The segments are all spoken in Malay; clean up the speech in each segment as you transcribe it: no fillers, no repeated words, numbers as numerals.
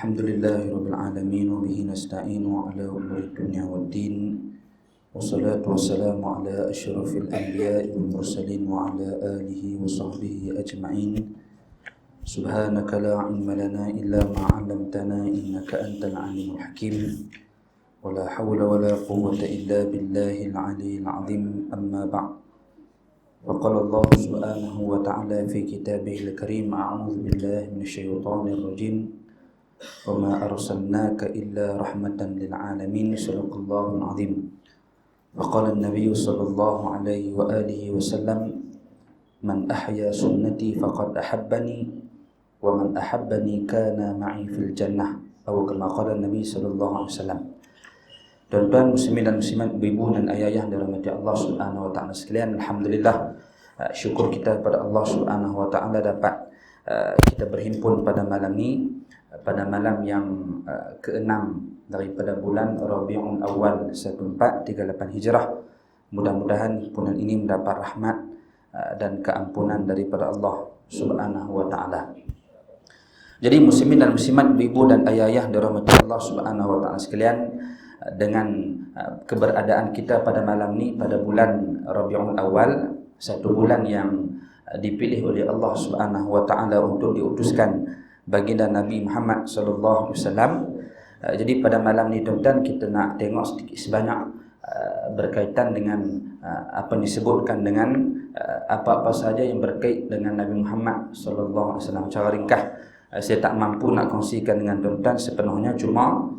Alhamdulillahirabbil alamin wa bihi nasta'inu ala umuri dunya waddin. Wassalatu wassalamu ala asyrafil anbiya'i wal mursalin wa ala alihi wa sahbihi ajma'in. Subhanaka la ilma lana illa ma 'allamtana innaka antal alimul hakim. Wa la hawla wa la quwwata illa billahil 'aliyyil 'azim. Amma ba'd. Wa qala Allah subhanahu wa ta'ala fi kitabihil karim, a'udzu billahi minasyaitonir rajim. وَمَا أَرْسَلْنَاكَ إِلَّا رَحْمَةً لِلْعَالَمِينَ صدق الله العظيم. وقال النبي صلى الله عليه وآله وسلم من أحيا سنتي فقد أحبني ومن أحبني كان معي في الجنة atau kama qala Nabi sallallahu alaihi wasallam. Tuan-tuan muslimin dan muslimat, ibu dan ayah yang dirahmati Allah Subhanahu wa taala sekalian, alhamdulillah, syukur kita kepada Allah Subhanahu wa taala dapat kita berhimpun pada malam ini, pada malam yang ke-6 daripada bulan Rabiul Awal 1438 Hijrah. Mudah-mudahan himpunan ini mendapat rahmat dan keampunan daripada Allah Subhanahu wa taala. Jadi muslimin dan muslimat, ibu dan ayah dirahmati Allah Subhanahu wa taala sekalian, dengan keberadaan kita pada malam ini pada bulan Rabiul Awal, satu bulan yang dipilih oleh Allah Subhanahu wa taala untuk diutuskan baginda Nabi Muhammad sallallahu alaihi wasallam. Jadi pada malam ni tuan-tuan, kita nak tengok sedikit sebanyak berkaitan dengan apa yang disebutkan dengan apa-apa saja yang berkait dengan Nabi Muhammad sallallahu alaihi wasallam. Secara ringkas, saya tak mampu nak kongsikan dengan tuan-tuan sepenuhnya, cuma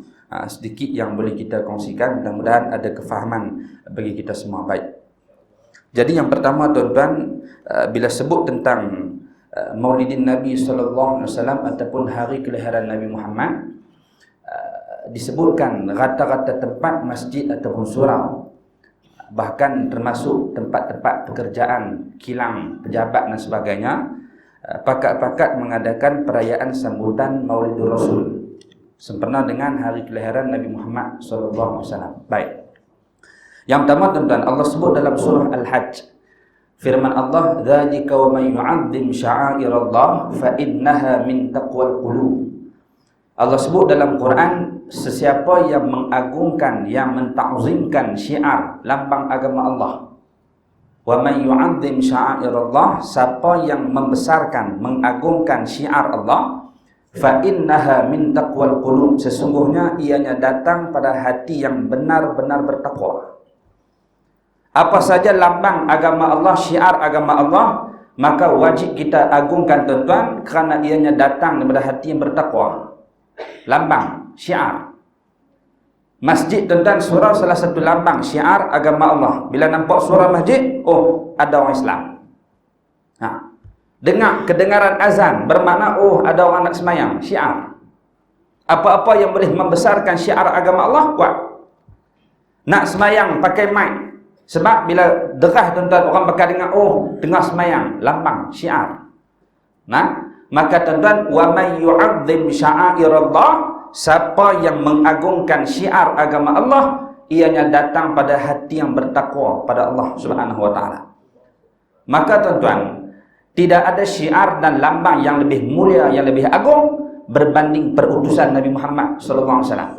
sedikit yang boleh kita kongsikan, mudah-mudahan ada kefahaman bagi kita semua. Baik. Jadi yang pertama tuan-tuan, bila sebut tentang Maulidin Nabi sallallahu alaihi wasallam ataupun hari kelahiran Nabi Muhammad, disebutkan rata-rata tempat masjid ataupun surau, bahkan termasuk tempat-tempat pekerjaan, kilang, pejabat dan sebagainya, pakat-pakat mengadakan perayaan sambutan Maulidur Rasul sempena dengan hari kelahiran Nabi Muhammad sallallahu alaihi wasallam. Baik. Yang pertama tuan-tuan, Allah sebut dalam surah Al-Hajj, firman Allah, "Dzalika wa may yu'azzim sya'airallah fa innaha min taqwal qulub." Allah sebut dalam Quran, sesiapa yang mengagungkan, yang mentakzimkan syiar, lambang agama Allah. Wa may yu'azzim sya'airallah, siapa yang membesarkan, mengagungkan syiar Allah, fa innaha min taqwal qulub, sesungguhnya ianya datang pada hati yang benar-benar bertakwa. Apa saja lambang agama Allah, syiar agama Allah, maka wajib kita agungkan tuan-tuan, kerana ianya datang daripada hati yang bertakwa. Lambang, syiar. Masjid tuan-tuan, surau salah satu lambang syiar agama Allah. Bila nampak surau masjid, oh, ada orang Islam. Dengar kedengaran azan, bermakna oh, ada orang nak semayang, syiar. Apa-apa yang boleh membesarkan syiar agama Allah, buat. Nak semayang pakai mic, sebab bila derah tuan-tuan, orang bakal dengar, oh, tengah semayang, lambang, syiar. Maka tuan-tuan, wa may yu'azzim sya'airallah, siapa yang mengagungkan syiar agama Allah, ianya datang pada hati yang bertakwa pada Allah Subhanahu wa taala. Maka tuan-tuan, tidak ada syiar dan lambang yang lebih mulia, yang lebih agung berbanding perutusan Nabi Muhammad sallallahu alaihi wasallam.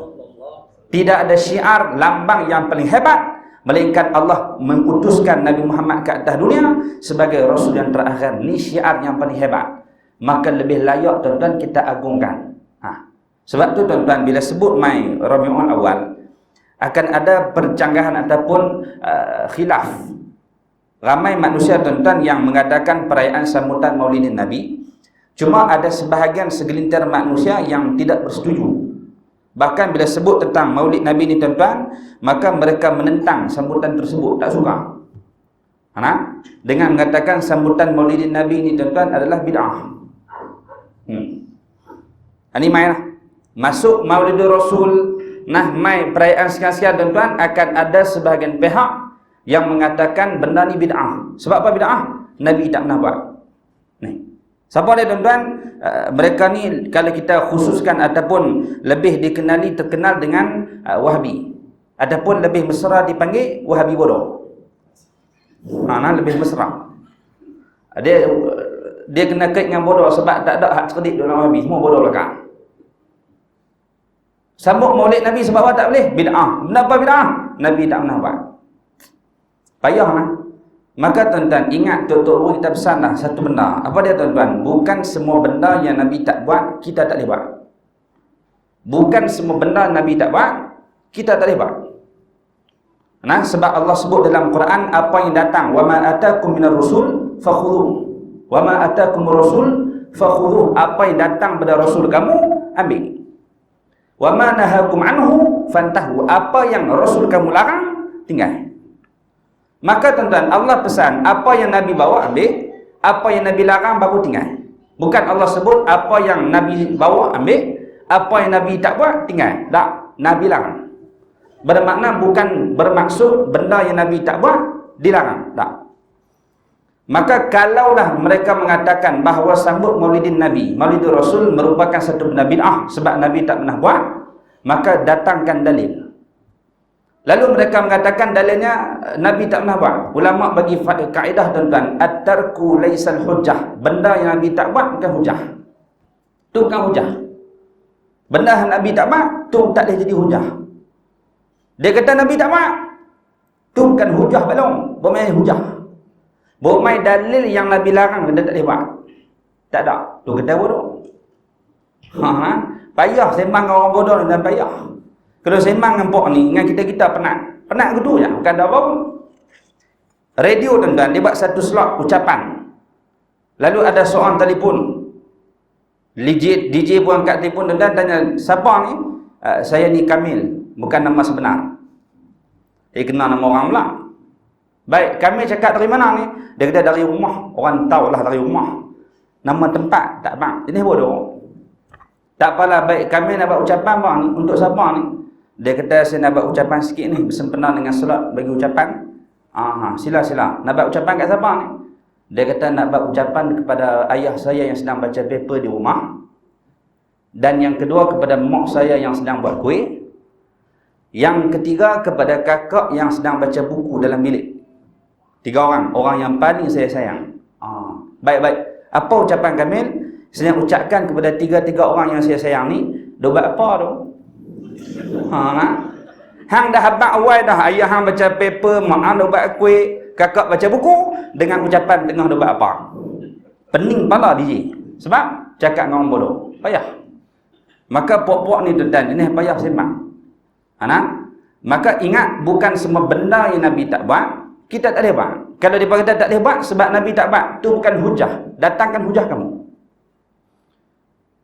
Tidak ada syiar, lambang yang paling hebat melainkan Allah mengutuskan Nabi Muhammad ke atas dunia sebagai Rasul yang terakhir. Ni syiar yang paling hebat, maka lebih layak tuan-tuan kita agungkan. Sebab tu tuan-tuan, bila sebut mai Rabiul Awal, akan ada percanggahan ataupun khilaf. Ramai manusia tuan-tuan yang mengadakan perayaan sambutan Maulidin Nabi, cuma ada sebahagian segelintir manusia yang tidak bersetuju. Bahkan bila sebut tentang Maulid Nabi ni tuan-tuan, maka mereka menentang sambutan tersebut, tak suka. Dengan mengatakan sambutan Maulidin Nabi ni tuan-tuan adalah bid'ah. Ini mainlah. Masuk Maulidur Rasul, mai perayaan sekian-sekian tuan-tuan, akan ada sebahagian pihak yang mengatakan benda ni bid'ah. Sebab apa bid'ah? Nabi tak pernah buat. Siapa dia tuan-tuan? Mereka ni kalau kita khususkan ataupun lebih terkenal dengan Wahabi, ataupun lebih mesra dipanggil Wahabi bodoh. Lebih mesra. Dia kena kait dengan bodoh sebab tak ada hak cerdik dalam Wahabi, semua bodoh belakang. Sambut maulid Nabi sebab apa tak boleh? Bid'ah. Kenapa bid'ah? Nabi tak pernah buat. Payahlah. Maka tuan-tuan ingat Tok Guru kita pesanlah satu benda. Apa dia tuan-tuan? Bukan semua benda yang Nabi tak buat, kita tak boleh buat. Bukan semua benda Nabi tak buat, kita tak boleh buat. Nah, sebab Allah sebut dalam Quran apa yang datang, wa ma atakum minar rusul fakhudhuh. Wa ma atakumur rasul fakhudhuh. Apa yang datang pada rasul kamu, ambil. Wa ma nahakum anhu fantahu. Apa yang rasul kamu larang, tinggal. Maka tuan-tuan, Allah pesan apa yang Nabi bawa ambil, apa yang Nabi larang baru tinggal. Bukan Allah sebut apa yang Nabi bawa ambil, apa yang Nabi tak buat tinggal. Tak, Nabi larang. Bermakna bukan bermaksud benda yang Nabi tak buat dilarang. Tak. Maka kalaulah mereka mengatakan bahawa sambut Maulidin Nabi, Maulidin Rasul merupakan satu benda bid'ah sebab Nabi tak pernah buat, maka datangkan dalil. Lalu mereka mengatakan dalilnya Nabi tak pernah buat. Ulama bagi kaedah tuan-tuan, at-tarku laisal hujjah. Benda yang Nabi tak buat bukan hujjah. Tu bukan hujjah. Benda yang Nabi tak buat, tu tak boleh jadi hujjah. Dia kata Nabi tak buat, tu bukan hujjah belum. Bermain hujjah. Bermain dalil yang Nabi larang dia tak boleh buat. Tak ada. Tu kata bodoh. Payah sembang orang bodoh dan payah. Kalau sembang dengan pok ni, dengan kita penat. Penat gitu je, bukan ada apa pun. Radio tuan-tuan, dia buat satu slot ucapan. Lalu ada seorang telefon. DJ pun angkat telefon tuan-tuan, tanya, siapa ni? Saya ni Kamil, bukan nama sebenar. Dia kenal nama orang pula. Baik, Kamil cakap dari mana ni? Dia kata dari rumah. Orang tahulah dari rumah. Nama tempat, tak bang. Ini bodoh. Tak apalah, baik, Kamil nak buat ucapan bang ni, untuk siapa ni? Dia kata saya nak buat ucapan sikit ni, bersempena dengan solat bagi ucapan. Sila. Nak buat ucapan kat siapa ni? Dia kata nak buat ucapan kepada ayah saya yang sedang baca paper di rumah. Dan yang kedua kepada mak saya yang sedang buat kuih. Yang ketiga kepada kakak yang sedang baca buku dalam bilik. 3 orang yang paling saya sayang. Baik. Apa ucapan Kamil? Saya ucapkan kepada 3 orang yang saya sayang ni, dia buat apa tu? Hang dah habaq awal dah, ayah hang baca paper, mak hang dah buat kuih, kakak baca buku, dengan ucapan tengah dah buat apa? Pening pala DJ. Sebab cakap dengan orang bodoh. Payah. Maka pok-pok ni tuan-tuan, ini payah sembang. Maka ingat, bukan semua benda yang Nabi tak buat, kita tak boleh buat. Kalau dia kata tak boleh buat sebab Nabi tak buat, tu bukan hujah. Datangkan hujah kamu.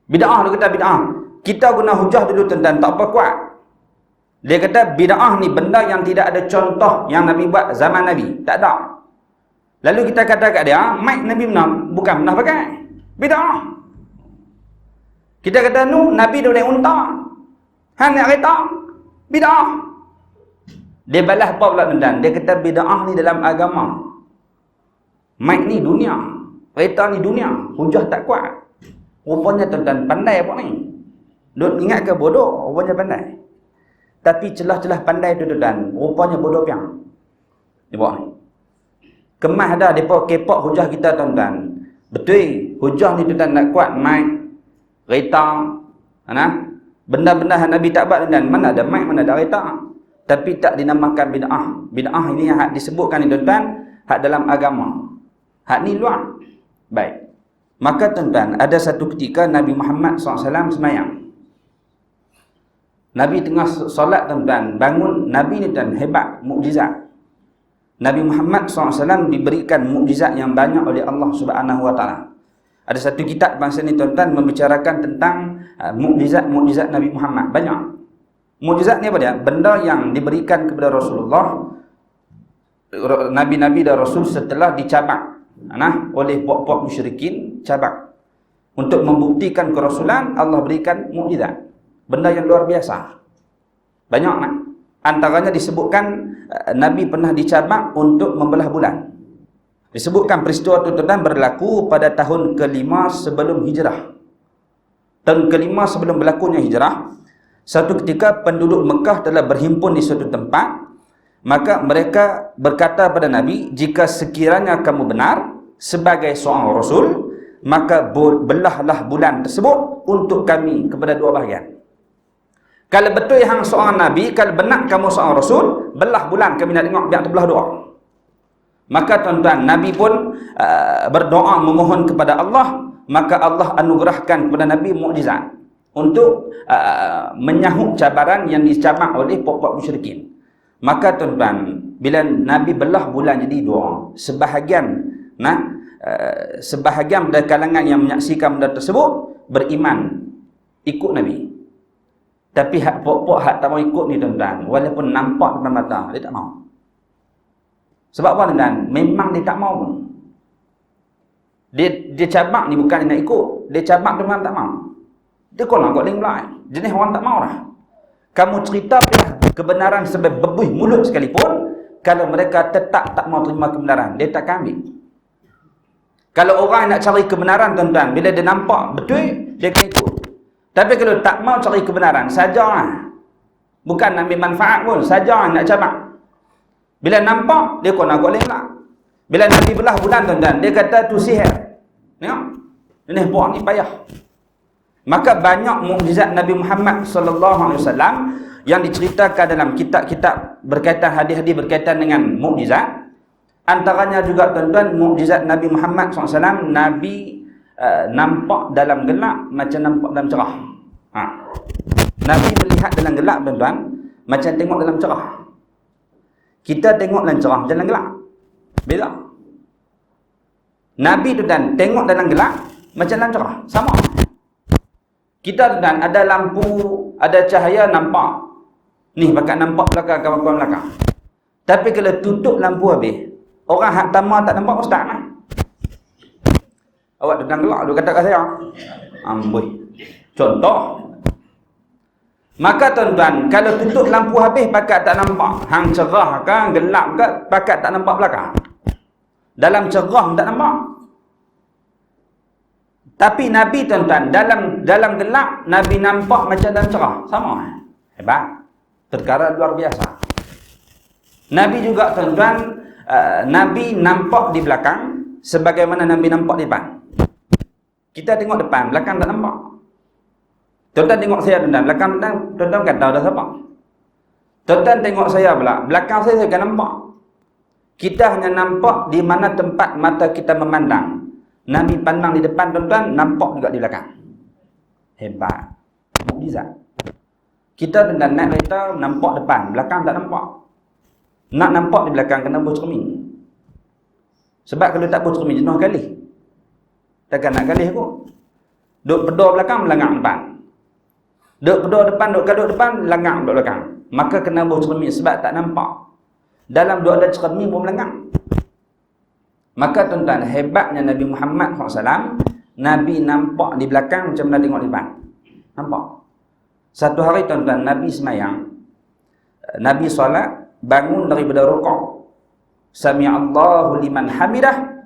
Bid'ah, dia kata bid'ah. Kita guna hujah dulu tuan-tuan, tak apa kuat. Dia kata bid'ah ni benda yang tidak ada contoh yang Nabi buat zaman Nabi. Tak ada. Lalu kita kata kat dia, mic Nabi bukan pernah pakai. Bid'ah. Kita kata Nabi dia naik unta. Hang naik kereta. Bid'ah. Dia balas apa pula tuan-tuan? Dia kata bid'ah ni dalam agama. Mic ni dunia. Kereta ni dunia. Hujah tak kuat. Rupanya tuan-tuan pandai apa ni? Duk ingat ke bodoh? Rupanya pandai. Tapi celah-celah pandai tu tuan-tuan, rupanya bodoh piang. Dia buat ni. Kemas dah depa kepok hujah kita tuan-tuan. Betul, hujah ni tuan-tuan nak kuat mic, kereta, benda-benda yang Nabi tak buat tuan-tuan. Mana ada mic, mana ada kereta. Tapi tak dinamakan bid'ah. Bid'ah ini hak disebutkan ni tuan-tuan, hak dalam agama. Hak ni luar. Baik. Maka tuan-tuan, ada satu ketika Nabi Muhammad SAW semayang. Nabi tengah solat tuan-tuan, bangun. Nabi ni tuan hebat, mukjizat. Nabi Muhammad SAW diberikan mukjizat yang banyak oleh Allah Subhanahu Wa Taala. Ada satu kitab bangsa ni tuan-tuan membicarakan tentang mukjizat Nabi Muhammad. Banyak. Mukjizat ni apa dia? Benda yang diberikan kepada Rasulullah, Nabi-Nabi dan Rasul setelah dicabak oleh puak-puak musyrikin, cabak. Untuk membuktikan kerasulan, Allah berikan mukjizat. Benda yang luar biasa. Banyak Antaranya disebutkan Nabi pernah dicabak untuk membelah bulan. Disebutkan peristiwa itu tuan berlaku pada tahun ke-5 sebelum hijrah. Tahun ke-5 sebelum berlakunya hijrah, satu ketika penduduk Mekah telah berhimpun di suatu tempat. Maka mereka berkata pada Nabi, jika sekiranya kamu benar sebagai seorang Rasul, maka belahlah bulan tersebut untuk kami kepada 2 bahagian. Kalau betul hang seorang nabi, kalau benar kamu seorang rasul, belah bulan kami nak tengok biar terbelah dua. Maka tuan-tuan, Nabi pun berdoa memohon kepada Allah, maka Allah anugerahkan kepada Nabi mukjizat untuk menyahut cabaran yang dicabar oleh pokok musyrikin. Maka tuan-tuan, bila Nabi belah bulan jadi dua, sebahagian dari kalangan yang menyaksikan benda tersebut beriman ikut Nabi. Tapi pokok tak mau ikut ni tuan-tuan, walaupun nampak depan mata, dia tak mau. Sebab apa tuan-tuan? Memang dia tak mau pun. Dia cabak ni bukan dia nak ikut, dia cabak dia memang tak mau. Dia kolang kot leng-belai. Jenis orang tak mau lah. Kamu cerita kebenaran sampai berbuih mulut sekalipun, kalau mereka tetap tak mau terima kebenaran, dia tak akan ambil. Kalau orang nak cari kebenaran tuan-tuan, bila dia nampak betul, dia akan ikut. Tapi kalau tak mau cari kebenaran, sajalah. Bukan ambil manfaat pun, saja nak cabak. Bila nampak, dia kolang kot leng-belai. Bila Nabi belah bulan tuan-tuan, dia kata tu sihir. Tengok. Ini buat ni payah. Maka banyak mukjizat Nabi Muhammad sallallahu alaihi wasallam yang diceritakan dalam kitab-kitab berkaitan hadis-hadis berkaitan dengan mukjizat. Antaranya juga tuan-tuan mukjizat Nabi Muhammad SAW, Nabi nampak dalam gelap macam nampak dalam cerah. Nabi melihat dalam gelap tuan-tuan macam tengok dalam cerah. Kita tengok dalam cerah macam dalam gelap. Beza. Nabi tuan-tuan tengok dalam gelap macam dalam cerah, sama. Kita tuan-tuan ada lampu, ada cahaya nampak. Ni bakal nampak belakang kawan-kawan belakang. Tapi kalau tutup lampu habis, orang hak tama tak nampak ustaz lah. Awak tuan-tuan gelak dia kata kat saya. Amboi. Contoh. Maka tuan-tuan, kalau tutup lampu habis pakat tak nampak. Hang cerah ke, gelap ke, pakat tak nampak belakang. Dalam cerah tak nampak. Tapi Nabi tuan-tuan, dalam gelap Nabi nampak macam dalam cerah. Sama. Hebat. Perkara luar biasa. Nabi juga tuan-tuan, Nabi nampak di belakang sebagaimana Nabi nampak di depan. Kita tengok depan, belakang tak nampak. Tuan-tuan tengok saya tuan-tuan, belakang tuan-tuan kan tahu dah siapa. Tuan-tuan tengok saya pula, belakang saya kan nampak. Kita hanya nampak di mana tempat mata kita memandang. Nabi pandang di depan tuan-tuan, nampak juga di belakang. Hebat. Mukjizat. Kita tuan-tuan naik kereta, nampak depan, belakang tak nampak. Nak nampak di belakang kena buh cermin. Sebab kalau tak buh cermin jenuh kali. Takkan nak kali aku. Duk pedor belakang, melangak depan. Duk pedor depan, duk kaduk depan, langak duk belakang. Maka kena buh cermin sebab tak nampak. Dalam duk ada cermin pun melangak. Maka tuan-tuan, hebatnya Nabi Muhammad SAW, Nabi nampak di belakang macam mana tengok di depan. Nampak. Satu hari tuan-tuan, Nabi semayang. Nabi solat, bangun daripada rukuk. Sami'allahu liman hamidah.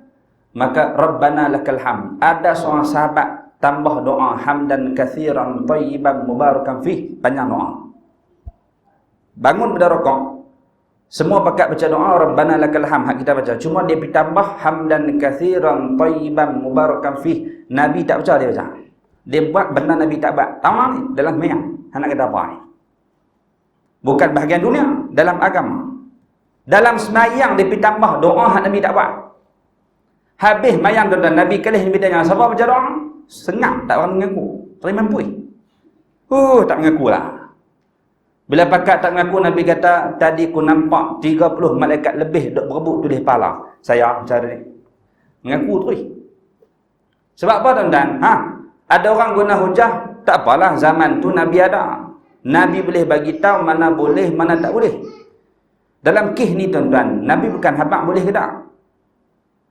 Maka Rabbana lakal hamd. Ada seorang sahabat tambah doa hamdan kathiran tayyiban mubarakan fih. Panjang doa. Bangun pada rukuk. Semua pakat baca doa Rabbana lakal hamd, hak kita baca. Cuma dia pergi tambah hamdan kathiran tayyiban mubarakan fih. Nabi tak baca, dia baca. Dia buat benda Nabi tak buat. Tamam ni dalam semayang. Nak kata apa ni? Bukan bahagian dunia, dalam agama. Dalam semayang dia pergi tambah doa hak Nabi tak buat. Habis mayang tuan-tuan, Nabi kalih Nabi tanya, siapa baca doa? Sengap, tak orang mengaku. Terima mampu. Tak mengaku lah. Bila pakat tak mengaku, Nabi kata, tadi ku nampak 30 malaikat lebih duk berebut tulis pahala. Saya cari. Mengaku terus. Sebab apa tuan-tuan? Ada orang guna hujah, tak apalah zaman tu Nabi ada. Nabi boleh bagi tahu mana boleh, mana tak boleh. Dalam kisah ni tuan-tuan, Nabi bukan habaq boleh ke tak?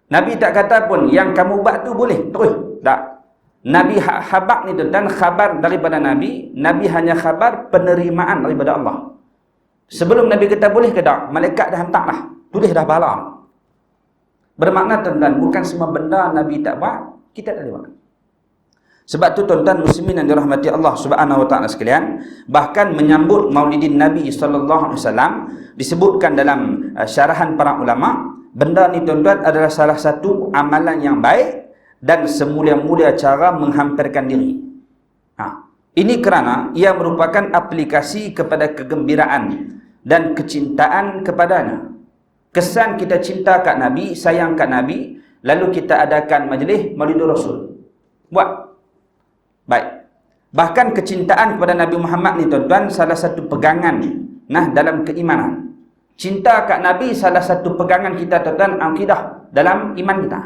Nabi tak kata pun yang kamu buat tu boleh, terus. Tak. Nabi habaq ni tuan-tuan, khabar daripada Nabi, Nabi hanya khabar penerimaan daripada Allah. Sebelum Nabi kata boleh ke tak, malaikat dah hantar dah, tulis dah pahala. Bermakna tuan-tuan, bukan semua benda Nabi tak buat, kita tak boleh buat. Sebab tu tuan-tuan muslimin yang dirahmati Allah Subhanahu wa taala sekalian, bahkan menyambut Maulidin Nabi sallallahu alaihi wasallam disebutkan dalam syarahan para ulama, benda ni tuan-tuan adalah salah satu amalan yang baik dan semulia-mulia cara menghampirkan diri. Ini kerana ia merupakan aplikasi kepada kegembiraan dan kecintaan kepadanya. Kesan kita cinta kat Nabi, sayang kat Nabi, lalu kita adakan majlis Maulidur Rasul. Buat. Baik. Bahkan kecintaan kepada Nabi Muhammad ni tuan-tuan salah satu pegangan dalam keimanan. Cinta kat Nabi salah satu pegangan kita tuan-tuan, akidah dalam iman kita.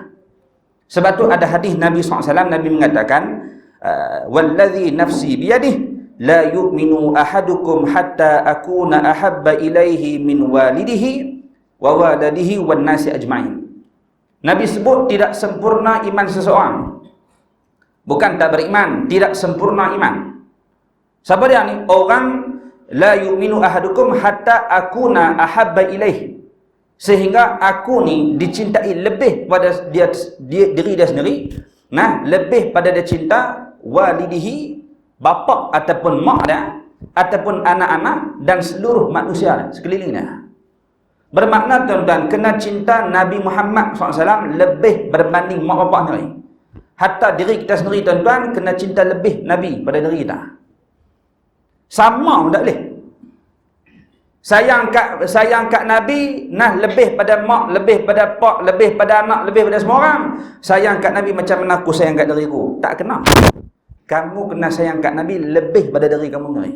Sebab tu ada hadis Nabi SAW, Nabi mengatakan, wallazi nafsi biyadih la yu'minu ahadukum hatta akuna ahabba ilaihi min walidihi wa waladihi wan nasi ajma'in. Nabi sebut tidak sempurna iman seseorang. Bukan tak beriman, tidak sempurna iman. Siapa dia ni? Orang la yu'minu ahadukum hatta akuna ahabba ilaihi, sehingga aku ni dicintai lebih pada diri dia sendiri, lebih pada dia cinta walidihi, bapa ataupun mak dia, ataupun anak-anak dan seluruh manusia sekelilingnya. Bermakna tuan-tuan, kena cinta Nabi Muhammad SAW lebih berbanding mak bapak sendiri. Hatta diri kita sendiri tuan-tuan, kena cinta lebih Nabi pada diri kita. Sama pun tak boleh. Sayang kat Nabi, lebih pada mak, lebih pada pak, lebih pada anak, lebih pada semua orang. Sayang kat Nabi macam mana aku sayang kat diriku? Tak kena. Kamu kena sayang kat Nabi lebih pada diri kamu sendiri.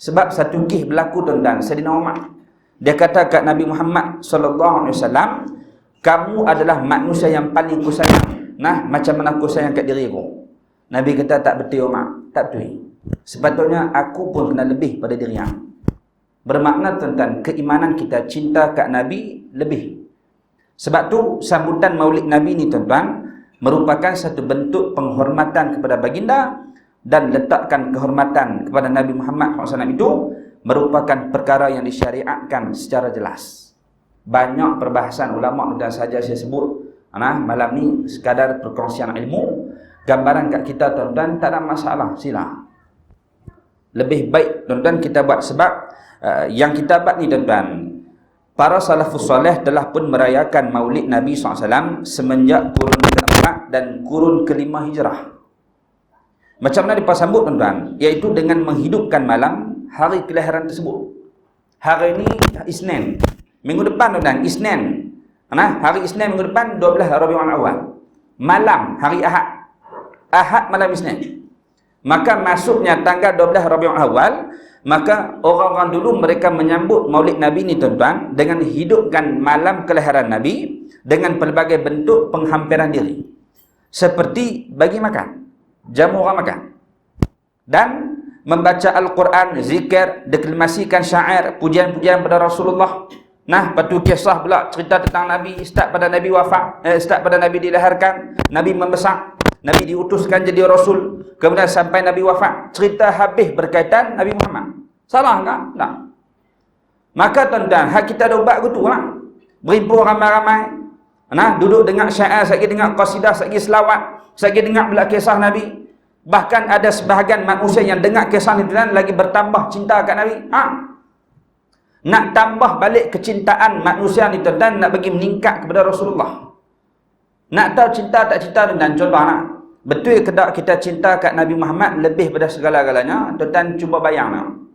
Sebab satu kisah berlaku tuan-tuan, Saidina Umar. Dia kata kat Nabi Muhammad SAW, kamu adalah manusia yang paling ku sayang. Macam mana aku sayang kat diriku? Nabi kata, tak betul Umar, tak betul. Sepatutnya aku pun kena lebih pada diri yang. Bermakna tuan-tuan, keimanan kita cinta kat Nabi lebih. Sebab tu sambutan Maulid Nabi ni tuan-tuan merupakan satu bentuk penghormatan kepada baginda, dan letakkan kehormatan kepada Nabi Muhammad SAW itu merupakan perkara yang disyariatkan secara jelas. Banyak perbahasan ulama dan saja saya sebut malam ni sekadar perkongsian ilmu, gambaran kat kita tuan-tuan, tak ada masalah, sila. Lebih baik tuan-tuan kita buat, sebab yang kita buat ni tuan-tuan, para salafus soleh telah pun merayakan Maulid Nabi SAW semenjak kurun ke-4 dan kurun ke-5 hijrah. Macam mana dipasambut tuan-tuan? Iaitu dengan menghidupkan malam hari kelahiran tersebut. Hari ini Isnin. Minggu depan tuan-tuan, Isnin. Hari Isnin minggu depan 12 Rabiul Awal. Malam hari Ahad. Ahad malam Isnin. Maka masuknya tanggal 12 Rabiul Awal, maka orang-orang dulu mereka menyambut Maulid Nabi ni tuan-tuan dengan hidupkan malam kelahiran Nabi dengan pelbagai bentuk penghampiran diri. Seperti bagi makan, jamu orang makan, dan membaca Al-Quran, zikir, deklamasikan syair, pujian-pujian pada Rasulullah. Lepas tu kisah pula cerita tentang Nabi, start pada Nabi wafat, start pada Nabi dilahirkan, Nabi membesar, Nabi diutuskan jadi Rasul, kemudian sampai Nabi wafat. Cerita habis berkaitan Nabi Muhammad. Salah tak? Tak. Maka tuan-tuan, hak kita ada ubat gitu lah. Berimpun ramai-ramai. Duduk dengar syair, sekali dengar qasidah, sekali selawat, sekali dengar pula kisah Nabi. Bahkan ada sebahagian manusia yang dengar kisah ni tuan, lagi bertambah cinta kat Nabi. Nak tambah balik kecintaan manusia ni tuan-tuan, nak bagi meningkat kepada Rasulullah. Nak tahu cinta tak cinta tuan-tuan? Contoh betul ke tak kita cinta kat Nabi Muhammad lebih pada segala-galanya? Tuan-tuan cuba bayang.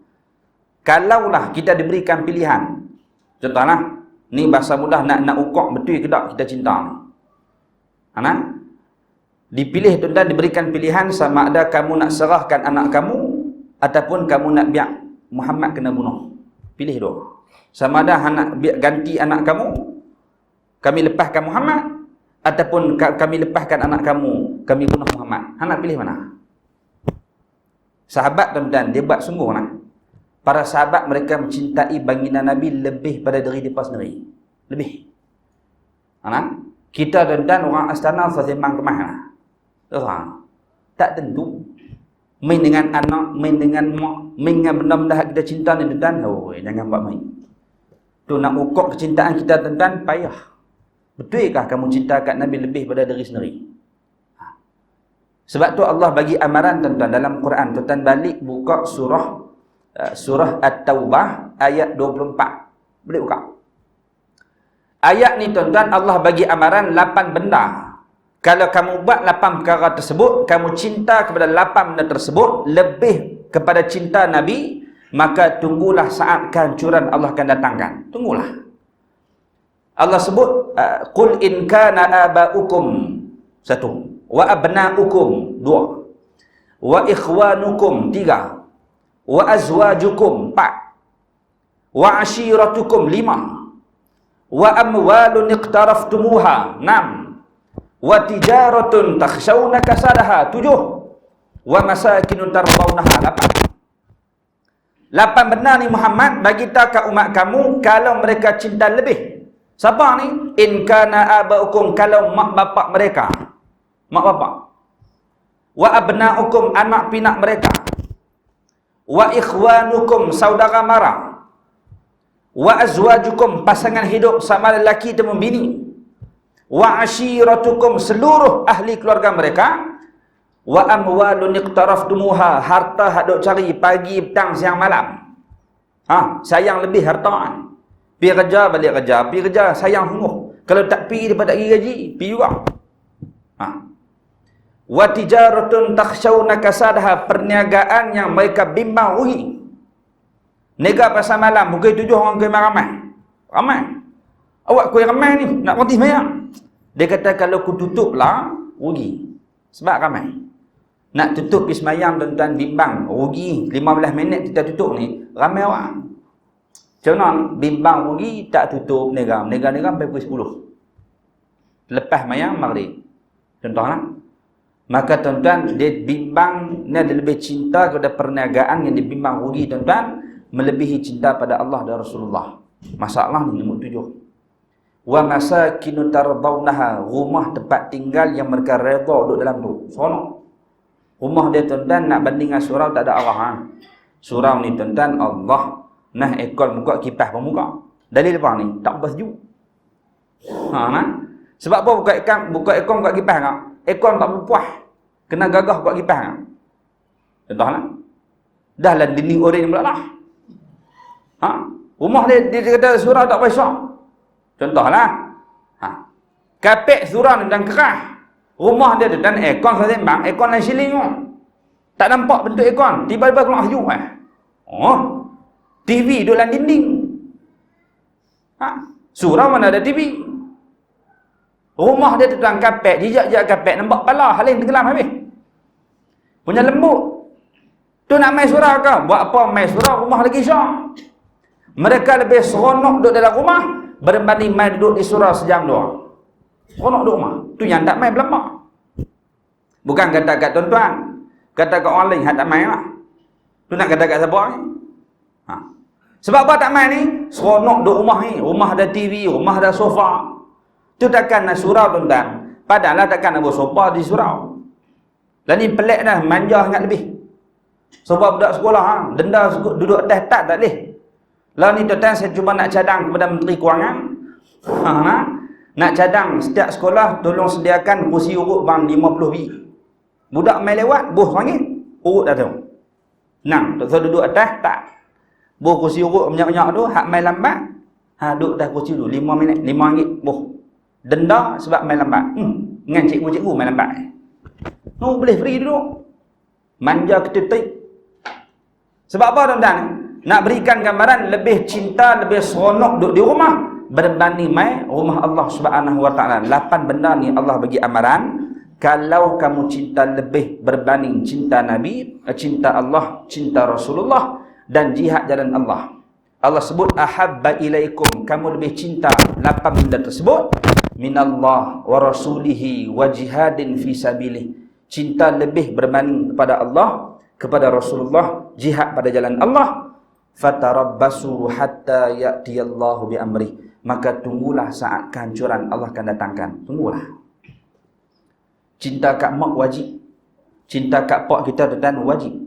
Kalaulah kita diberikan pilihan, contohlah, ni bahasa mudah nak ukur betul ke tak kita cinta ni. Dipilih tuan-tuan, diberikan pilihan sama ada kamu nak serahkan anak kamu ataupun kamu nak biar Muhammad kena bunuh. Pilih dua. Sama ada nak biar ganti anak kamu, kami lepaskan Muhammad, ataupun kami lepaskan anak kamu, kami bunuh Muhammad. Nak pilih mana? Sahabat tuan-tuan, dia buat sungguh lah. Para sahabat mereka mencintai baginda Nabi lebih pada diri mereka sendiri. Lebih. Kita tuan-tuan orang Astana sembang kemah lah. Tak tentu. Main dengan anak, main dengan mak, main dengan benda-benda kita cinta ni tuan-tuan, jangan buat main. Tu nak ukur kecintaan kita tuan-tuan, payah. Betulkah kamu cinta kat Nabi lebih pada diri sendiri? Sebab tu Allah bagi amaran tuan-tuan dalam Quran. Tuan-tuan balik buka surah At-Taubah ayat 24. Boleh buka. Ayat ni tuan-tuan Allah bagi amaran 8 benda Kalau kamu buat 8 perkara tersebut, kamu cinta kepada 8 benda tersebut lebih kepada cinta Nabi, maka tunggulah saat kehancuran Allah akan datangkan. Tunggulah. Allah sebut, qul in kana aba'ukum 1, wa abna'ukum 2, wa ikhwanukum 3, wa azwajukum 4, wa ashiratukum 5, wa amwalun iqtaraftumuha 6, wa tijaratun takhshawna kasadaha 7, wa masakinun tardawnaha 8. 8 benda ni Muhammad bagi tahu kat umat kamu kalau mereka cinta lebih. Siapa ni? In kana abaukum, kalau mak bapak mereka. Mak bapak. Wa abnaukum, anak pinak mereka. Wa ikhwanukum, saudara mara. Wa azwajukum, pasangan hidup sama lelaki temu bini. Wa ashiratukum, seluruh ahli keluarga mereka. Wa amwalun iqtaraftumuha, harta hak duk cari pagi, petang, siang, malam. Sayang lebih harta. Pergi kerja, balik kerja, pergi kerja, sayang sungguh. Kalau tak pergi, dia tak pergi gaji, pergi juga. Wa tijaratun takhshawna kasadaha, perniagaan yang mereka bimbang rugi. Niaga pasal malam, pukul 7 orang kuih ramai. Ramai. Awak kuih ramai ni, nak berhenti semayang. Dia kata kalau aku tutup lah, rugi. Sebab ramai. Nak tutup pergi semayang, tuan-tuan, bimbang, rugi. 15 minit kita tutup ni, ramai orang. Macam mana? Bimbang rugi, tak tutup niaga. Niaga-niaga sampai pukul 10. Lepas semayang, maghrib. Contohlah. Maka tuan-tuan, dia bimbang, ni ada lebih cinta kepada perniagaan yang dibimbang rugi, tuan-tuan, melebihi cinta pada Allah dan Rasulullah. Masalah ni nombor 7. Wa masakinu tardawnaha, rumah tempat tinggal yang mereka redha duduk dalam tu. Seronok. Rumah dia tuan-tuan nak banding dengan surau tak ada arah. Surau ni tuan-tuan, Allah nah aircon buka, kipas pun buka. Dalil apa ni? Tak bersejuk. Sebab apa buka aircon buka kipas tak? Aircon tak berpuas. Kena gagah buka kipas tak? Contohlah. Dah lah dinding oren pula lah. Rumah dia kata surau tak besar. Contohlah. Kapek surau ni dan keras. Rumah dia tu dan aircon sembang, aircon lain siling tu. Tak nampak bentuk aircon, tiba-tiba keluar sejuk TV duduk dalam dinding. Surau mana ada TV? Rumah dia tu dan kapek, jijak-jijak kapek, nampak pala, haling tenggelam habis. Punya lembut. Tu nak main surau ke? Buat apa main surau? Rumah lagi syok. Mereka lebih seronok duduk dalam rumah berbanding main duduk di surau sejam dua. Seronok duduk rumah. Tu yang tak main berlambak. Bukan kata kat tuan-tuan. Kata kat orang lain, tak main lah. Tu nak kata kat siapa ni? Sebab apa tak main ni? Seronok duduk rumah ni. Rumah ada TV, rumah ada sofa. Tu takkan nak surau tuan-tuan. Padahal takkan nak buat sofa di surau. Dan ni pelik dah, manja sangat lebih. Sebab budak sekolah, denda duduk atas tak boleh. Lalu ni tuan-tuan, saya cuma nak cadang kepada Menteri Kewangan. Nak cadang setiap sekolah tolong sediakan kursi urut bang 50 biji. Budak main lewat, boh panggil, urut dah tu. Tak usah duduk atas, tak. Boh kursi urut banyak-banyak tu, hak main lambat, duduk dah kursi tu 5 minit, 5 ringgit, boh. Denda sebab main lambat. Dengan cikgu-cikgu main lambat. Boleh free duduk. Manja ketetik. Sebab apa tuan-tuan? Nak berikan gambaran lebih cinta, lebih seronok duduk di rumah berbanding mai rumah Allah Subhanahu wa taala. 8 benda ni Allah bagi amaran. Kalau kamu cinta lebih berbanding cinta Nabi, cinta Allah, cinta Rasulullah dan jihad jalan Allah. Allah sebut ahabba ilaikum, kamu lebih cinta 8 benda tersebut minallah wa rasulihi wa jihadin fi sabilih. Cinta lebih berbanding kepada Allah, kepada Rasulullah, jihad pada jalan Allah. Fatarabbasu hatta ya'tiyallahu bi amri. Maka tunggulah saat kehancuran Allah akan datangkan. Tunggulah. Cinta kat mak wajib. Cinta kat pak kita tuan wajib.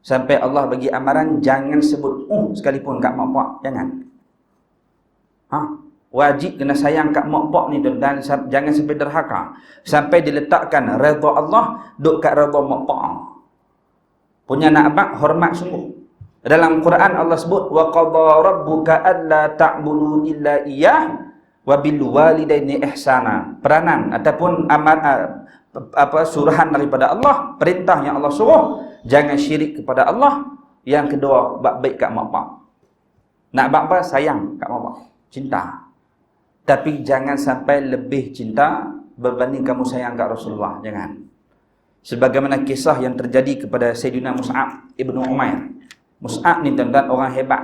Sampai Allah bagi amaran jangan sebut sekalipun kat mak pak, jangan. Wajib kena sayang kat mak pak ni tuan, jangan sampai derhaka. Sampai diletakkan redha Allah duk kat redha mak pak. Punya nak abang hormat sungguh. Dalam Quran Allah sebut wa qadha rabbuka alla ta'budu illa iyyah wa bil walidaini ihsana. Peranan ataupun suruhan daripada Allah, perintah yang Allah suruh, jangan syirik kepada Allah. Yang kedua, buat baik kat mak bapak. Nak buat apa? Sayang kat mak bapak, cinta. Tapi jangan sampai lebih cinta berbanding kamu sayang kat Rasulullah. Jangan. Sebagaimana kisah yang terjadi kepada Sayyidina Mus'ab ibnu Umair. Mus'ab ni tuan-tuan orang hebat.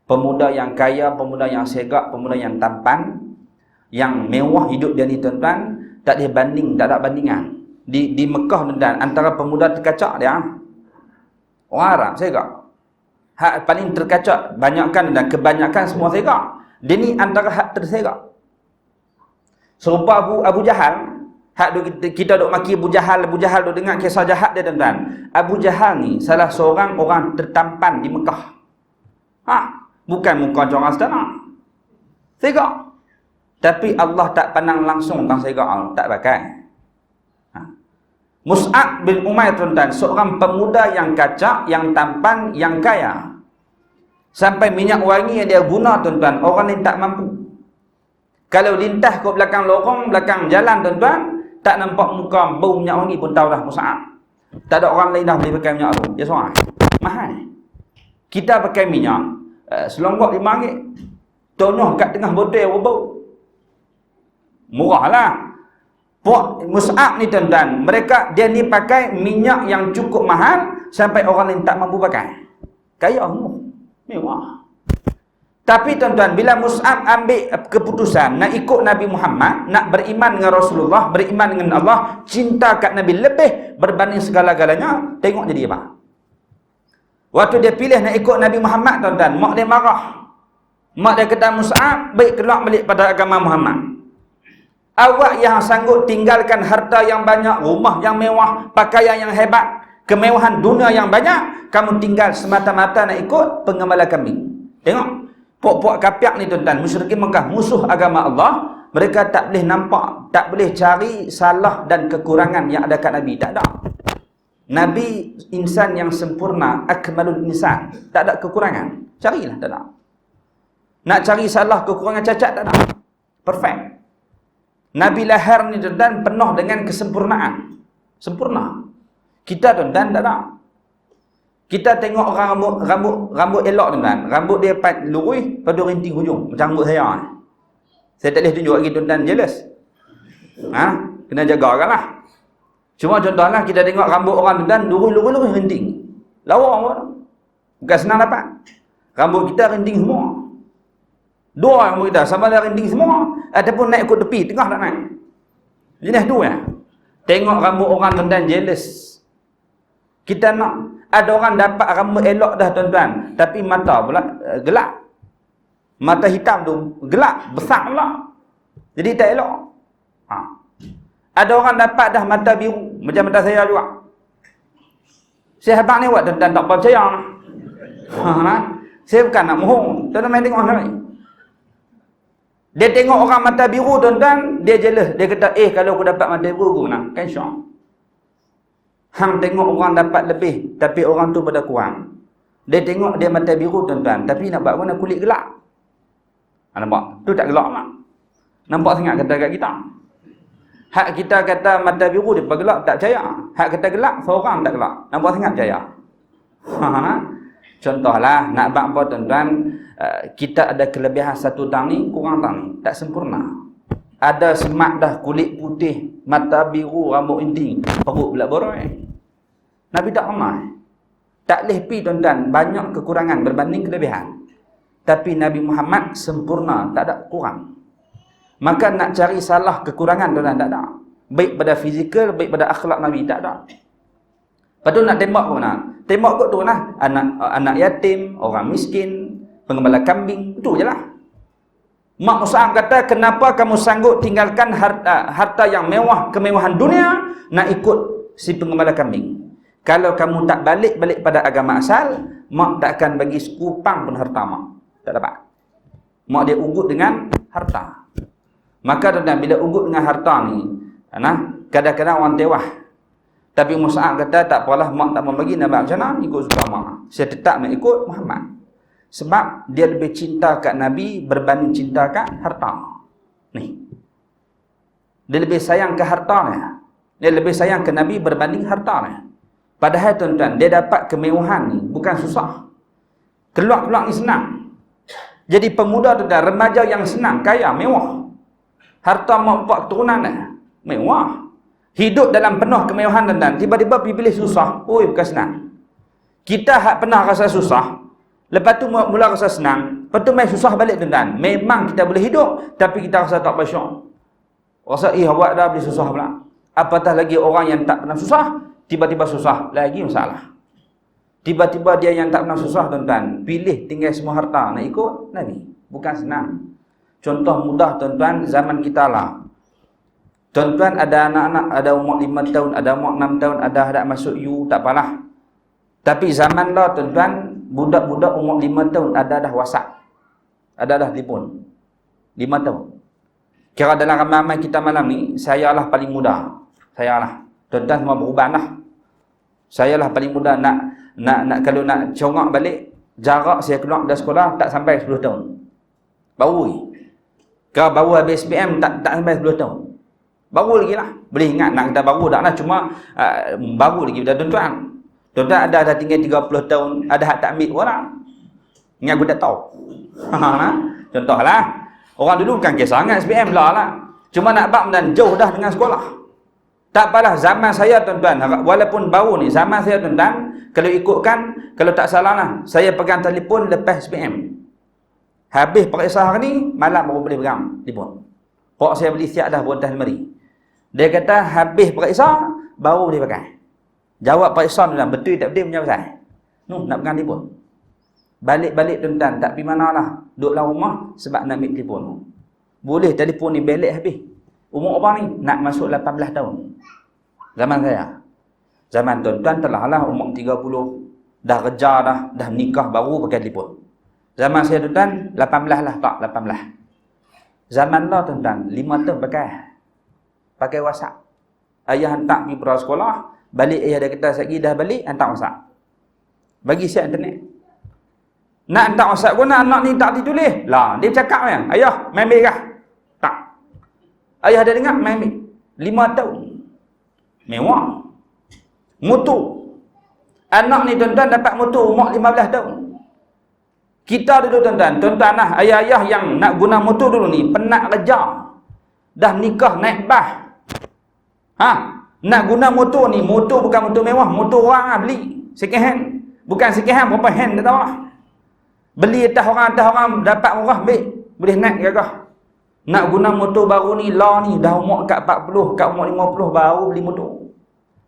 Pemuda yang kaya, pemuda yang segak, pemuda yang tampan, yang mewah hidup dia ni tuan-tuan, tak ada banding, tak ada bandingan. Di Mekah tuan-tuan, antara pemuda terkacak dia, orang Arab segak. Hak paling terkacak, banyakkan dan kebanyakan semua segak. Dia ni antara hak tersegak. Serupa Abu Jahal. Kita duk maki Abu Jahal duk dengar kisah jahat dia tuan-tuan. Abu Jahal ni salah seorang orang tertampan di Mekah. Bukan muka orang sedana. Segak. Tapi Allah tak pandang langsung tentang segak, tak pakai. Mus'ab bin Umair tuan-tuan, seorang pemuda yang kacak, yang tampan, yang kaya. Sampai minyak wangi yang dia guna tuan-tuan, orang lain tak mampu. Kalau lintas ke belakang lorong, belakang jalan tuan-tuan, tak nampak muka bau minyak wangi pun tahu dah Mus'ab. Tak ada orang lain dah boleh pakai minyak tu. Dia seorang. Mahal. Kita pakai minyak selonggok RM5. Tonyoh kat tengah botol bau. Murah lah. Puak Mus'ab ni tuan-tuan, dia ni pakai minyak yang cukup mahal sampai orang lain tak mampu pakai. Kaya mewah. Tapi tuan-tuan, bila Mus'ab ambil keputusan nak ikut Nabi Muhammad, nak beriman dengan Rasulullah, beriman dengan Allah, cinta kat Nabi lebih berbanding segala-galanya, tengok jadi apa? Waktu dia pilih nak ikut Nabi Muhammad tuan-tuan, mak dia marah. Mak dia kata, Mus'ab, baik keluar balik pada agama Muhammad. Awak yang sanggup tinggalkan harta yang banyak, rumah yang mewah, pakaian yang hebat, kemewahan dunia yang banyak, kamu tinggal semata-mata nak ikut penggembala kambing. Tengok, puak-puak kapiak ni tuan-tuan, musyrikin Mekah, musuh agama Allah, mereka tak boleh nampak, tak boleh cari salah dan kekurangan yang ada kat Nabi. Tak ada. Nabi insan yang sempurna, akmalul insan, tak ada kekurangan. Carilah, tak ada. Nak cari salah, kekurangan, cacat, tak ada. Perfect. Nabi lahir ni tuan-tuan penuh dengan kesempurnaan. Sempurna. Kita tuan-tuan tak ada. Kita tengok orang rambut elok tuan-tuan. Rambut dia lurus pada rinting hujung macam rambut saya. Saya tak boleh tunjuk lagi tuan-tuan, jealous. Kena jagalah. Cuma contohlah kita tengok rambut orang tuan-tuan lurus rinting. Lawa pun. Bukan senang dapat. Rambut kita rinting semua. Dua rambut kita sama ada rinting semua ataupun naik ikut tepi, tengah tak naik. Jenis tu ya. Tengok rambut orang tuan-tuan, jealous. Kita nak ada orang dapat rambut elok dah tuan-tuan, tapi mata pula gelap. Mata hitam tu gelap, besar pula. Jadi tak elok. Ada orang dapat dah mata biru macam mata saya juga. Saya habang ni buat tuan-tuan tak percaya. Saya bukan nak mohong. Tuan-tuan main tengok ni. Dia tengok orang mata biru tuan-tuan, dia jealous. Dia kata, kalau aku dapat mata biru aku nak. Kan syok. Hang tengok orang dapat lebih, tapi orang tu pada kurang. Dia tengok dia mata biru tuan-tuan, tapi nak buat mana kulit gelap. Nampak? Tu tak gelap lah. Nampak sangat kata kat kita. Hak kita kata mata biru dia gelap, tak percaya. Hak kata gelap, seorang tak gelap. Nampak sangat percaya. Contohlah, nak buat apa tuan-tuan, kita ada kelebihan satu tang ni, kurang tang ni, tak sempurna. Ada semak dah, kulit putih, mata biru, rambut inting, perut pula boroi. Nabi tak pernah. Tak boleh pi tuan-tuan, banyak kekurangan berbanding kelebihan. Tapi Nabi Muhammad sempurna, tak ada kurang. Maka nak cari salah kekurangan tuan-tuan, tak ada. Baik pada fizikal, baik pada akhlak Nabi, tak ada. Lepas tu nak tembak ke mana? Tembak kot tu lah. Anak yatim, orang miskin, penggembala kambing, itu je lah. Mak Mus'ab kata, kenapa kamu sanggup tinggalkan harta yang mewah, kemewahan dunia, nak ikut si penggembala kambing? Kalau kamu tak balik pada agama asal, mak tak akan bagi sekupang pun harta mak. Tak dapat. Mak dia ugut dengan harta. Maka tuan-tuan, bila ugut dengan harta ni, kadang-kadang orang tewas. Tapi Mus'ab kata, tak apalah, mak tak mau bagi, nak buat macam mana? Ikut suka mak. Saya tetap nak ikut Muhammad. Sebab dia lebih cinta kat Nabi berbanding cinta kat harta. Ni. Dia lebih sayang ke hartanya. Dia lebih sayang ke Nabi berbanding hartanya. Padahal tuan-tuan, dia dapat kemewahan ni bukan susah. Keluar-keluar ni senang. Jadi pemuda tuan-tuan, remaja yang senang, kaya, mewah. Harta mak bapak keturunan dia, mewah. Hidup dalam penuh kemewahan tuan-tuan, tiba-tiba pergi pilih susah, bukan senang. Kita hak pernah rasa susah, lepas tu mula rasa senang, lepas tu main susah balik tuan-tuan. Memang kita boleh hidup, tapi kita rasa tak bersyukur. Rasa awak dah boleh susah pula. Apatah lagi orang yang tak pernah susah, tiba-tiba susah, lagi masalah. Tiba-tiba dia yang tak pernah susah tuan-tuan, pilih tinggal semua harta nak ikut Nabi. Bukan senang. Contoh mudah tuan-tuan, zaman kita lah. Tuan-tuan ada anak-anak, ada umur 5 tahun, ada umur 6 tahun, ada hendak masuk U, tak apalah. Tapi zaman lah tuan-tuan, budak-budak umur 5 tahun ada dah WhatsApp. Ada dah telefon. 5 tahun. Kira dalam ramai-ramai kita malam ni, saya lah paling muda. Saya lah. Tuan-tuan semua berubah lah. Saya lah paling muda. Kalau nak congak balik, jarak saya keluar dari sekolah tak sampai 10 tahun. Baru lagi. Kalau baru habis SPM tak sampai 10 tahun. Baru lagi lah. Boleh ingat nak kata baru tak lah. Cuma baru lagi tuan-tuan. Tuan-tuan ada tinggal 30 tahun, ada hak tak ambil orang. Ingat aku tak tahu. Contohlah. Orang dulu bukan kisah sangat SPM lah. Cuma nak bab dan jauh dah dengan sekolah. Tak apalah, zaman saya tuan-tuan, walaupun baru ni, zaman saya tuan-tuan, kalau ikutkan, kalau tak salah lah, saya pegang telefon lepas SPM. Habis periksa hari ni, malam baru boleh pegang telefon. Pok saya beli siap dah buat mari. Dia kata habis periksa, baru boleh pakai. Jawab periksa tuan-tuan, betul tak betul punya pasal. Nak pegang telefon. Balik-balik tuan-tuan, tak pergi mana lah. Duduk dalam rumah sebab nak ambil telefon. Boleh telefon ni belik habis. Umur apa ni? Nak masuk 18 tahun. Zaman saya. Zaman tuan-tuan telah lah umur 30. Dah kerja dah nikah baru pakai telefon. Zaman saya tuan-tuan 18 lah, tak 18. Zaman lah tuan-tuan 5 tahun pakai WhatsApp. Ayah hantar pergi pergi sekolah, balik ayah dah kata sekali dah balik, hantar WhatsApp. Bagi siap internet. Nak hantar WhatsApp pun anak ni tak ditulis. Lah, dia cakap kan, ayah, main ambil kah? Tak. Ayah dah dengar, main ambil. 5 tahun. Mewah. Motor. Anak ni tuan-tuan dapat motor umur 15 tahun. Kita dulu tuan-tuan lah, ayah-ayah yang nak guna motor dulu ni, penat kerja. Dah nikah naik bas. Nak guna motor ni, motor bukan motor mewah, motor orang lah beli. Second hand. Bukan second hand, berapa hand dia tahu lah. Beli atas orang dapat murah, ambil. Boleh naik gagah. Nak guna motor baru ni, lah ni, dah umur kat 40, kat umur 50 baru beli motor.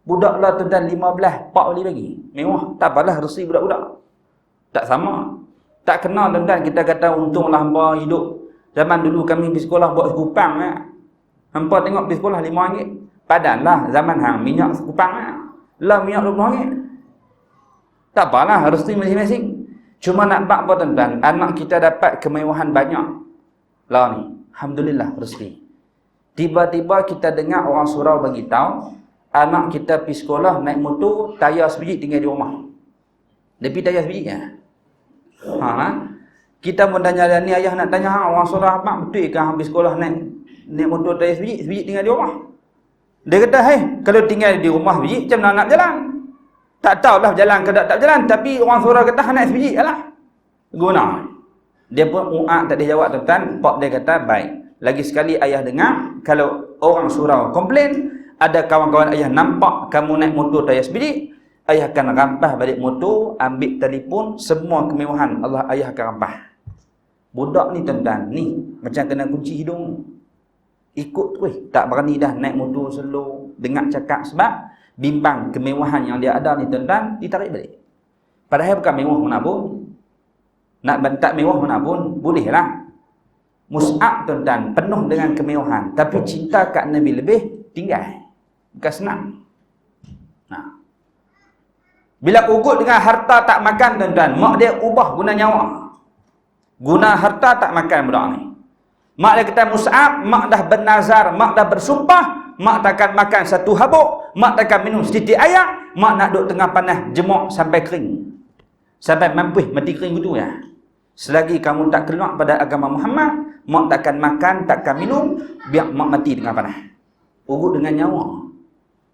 Budak lah tuan-tuan 15, pak boleh bagi. Mewah. Tak apalah resi budak-budak. Tak sama. Tak kenal tuan-tuan, kita kata untunglah hampa hidup. Zaman dulu kami pergi sekolah buat sekupang. Hampa tengok pergi sekolah RM5. Padanlah zaman hang minyak sekupang. Lah minyak RM20. Tak apalah resi masing-masing. Cuma nak bak apa tuan-tuan, anak kita dapat kemewahan banyak. Lah ni, alhamdulillah rezeki. Tiba-tiba kita dengar orang surau bagi tahu, anak kita pergi sekolah naik motor, tayar sebiji tinggal di rumah. Dia pergi tayar sebiji ya. Kita pun tanya ni ayah nak tanya orang surau apa betul ke habis sekolah naik motor tayar sebiji tinggal di rumah. Dia kata, "Hei, kalau tinggal di rumah sebiji macam mana nak jalan?" Tak tahulah jalan ke tak jalan, tapi orang surau kata naik sebiji lah. Guna. Dia pun tak dia jawab tuan-tuan, pak dia kata baik. Lagi sekali ayah dengar kalau orang surau komplain, ada kawan-kawan ayah nampak kamu naik motor tayar sebiji, ayah akan rampas balik motor, ambil telefon, semua kemewahan Allah ayah akan rampas. Budak ni tuan-tuan, ni macam kena kunci hidung. Ikut tu tak berani dah naik motor slow, dengar cakap sebab bimbang kemewahan yang dia ada ni tuan-tuan, ditarik balik. Padahal bukan mewah mana pun. Nak bentak mewah mana pun, bolehlah. Mus'ab tuan-tuan, penuh dengan kemewahan. Tapi cinta kat Nabi lebih tinggal. Bukan senang. Bila ugut dengan harta tak makan tuan-tuan, mak dia ubah guna nyawa. Guna harta tak makan budak ni. Mak dia kata Mus'ab, mak dah bernazar, mak dah bersumpah, mak takkan makan satu habuk, mak takkan minum setitik air, mak nak duduk tengah panas jemuk sampai kering. Sampai mampu mati kering gitu ya. Selagi kamu tak keluar pada agama Muhammad, mak takkan makan, takkan minum, biar mak mati dengan panah. Urut dengan nyawa.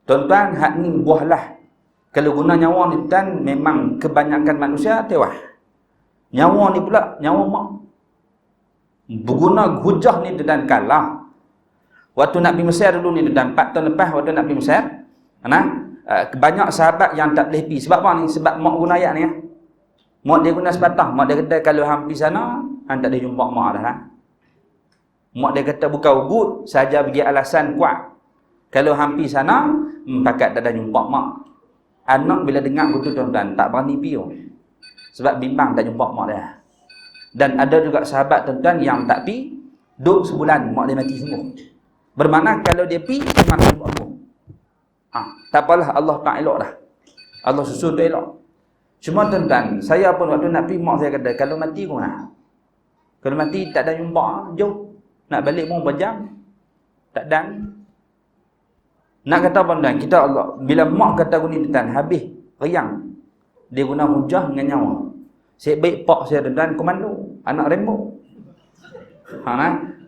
Tuan-tuan, hak ni buahlah. Kalau guna nyawa ni dan memang kebanyakan manusia tewas. Nyawa ni pula, nyawa mak. Berguna hujah ni dan kalah. Waktu Nabi Mesir dulu ni dan 4 tahun lepas waktu Nabi Mesir, banyak sahabat yang tak boleh pergi. Sebab apa ni? Sebab mak guna ayat ni. Mak dia guna sepatah. Mak dia kata kalau hang pergi sana, hang tak boleh jumpa mak dah. Mak dia kata bukan ugut, saja bagi alasan kuat. Kalau hang pergi sana, pakat tak ada jumpa mak. Anak bila dengar betul tuan-tuan, tak berani pergi. Sebab bimbang tak jumpa mak dia. Dan ada juga sahabat tuan-tuan yang tak pergi, duduk sebulan, mak dia mati semua. Bermakna kalau dia pergi, memang tak jumpa aku. Tak apalah, Allah tak elok dah. Allah susun tu elok. Cuma tuan-tuan, saya pun waktu nak pergi, mak saya kata, kalau mati kau nak. Kalau mati tak ada jumpa, jauh. Nak balik pun berjam. Tak dan. Nak kata apa tuan, kita Allah, bila mak kata guni tuan, habis, riang. Dia guna hujah dengan nyawa. Saya baik pak saya tuan, komando, anak Rambo.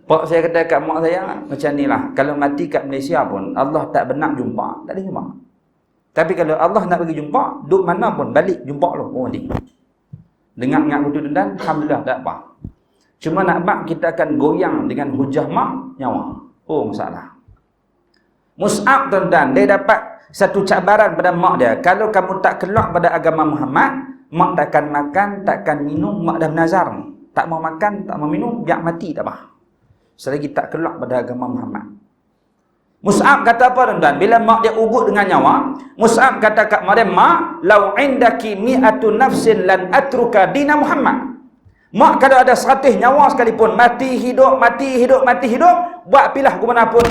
Pak saya kata kat mak saya, macam ni lah, kalau mati kat Malaysia pun, Allah tak benar jumpa, tak ada jumpa. Tapi kalau Allah nak pergi jumpa, duduk mana pun, balik jumpa lu. Oh ni. Dengar-dengar betul tuan, alhamdulillah tak apa. Cuma nak bak kita akan goyang dengan hujah mak, nyawa. Oh masalah. Mus'ab tuan-tuan, dia dapat satu cabaran pada mak dia. Kalau kamu tak keluar pada agama Muhammad, mak takkan makan, takkan minum, mak dah bernazar. Tak mau makan, tak mau minum, biar mati tak apa. Selagi tak keluar pada agama Muhammad. Mus'ab kata apa tuan-tuan? Bila mak dia ugut dengan nyawa, Mus'ab kata kat mak dia, mak, lau indaki mi'atu nafsin lan atruka dina Muhammad. Mak kalau ada 100 nyawa sekalipun, mati hidup, mati hidup, mati hidup, buat pilah ke mana pun,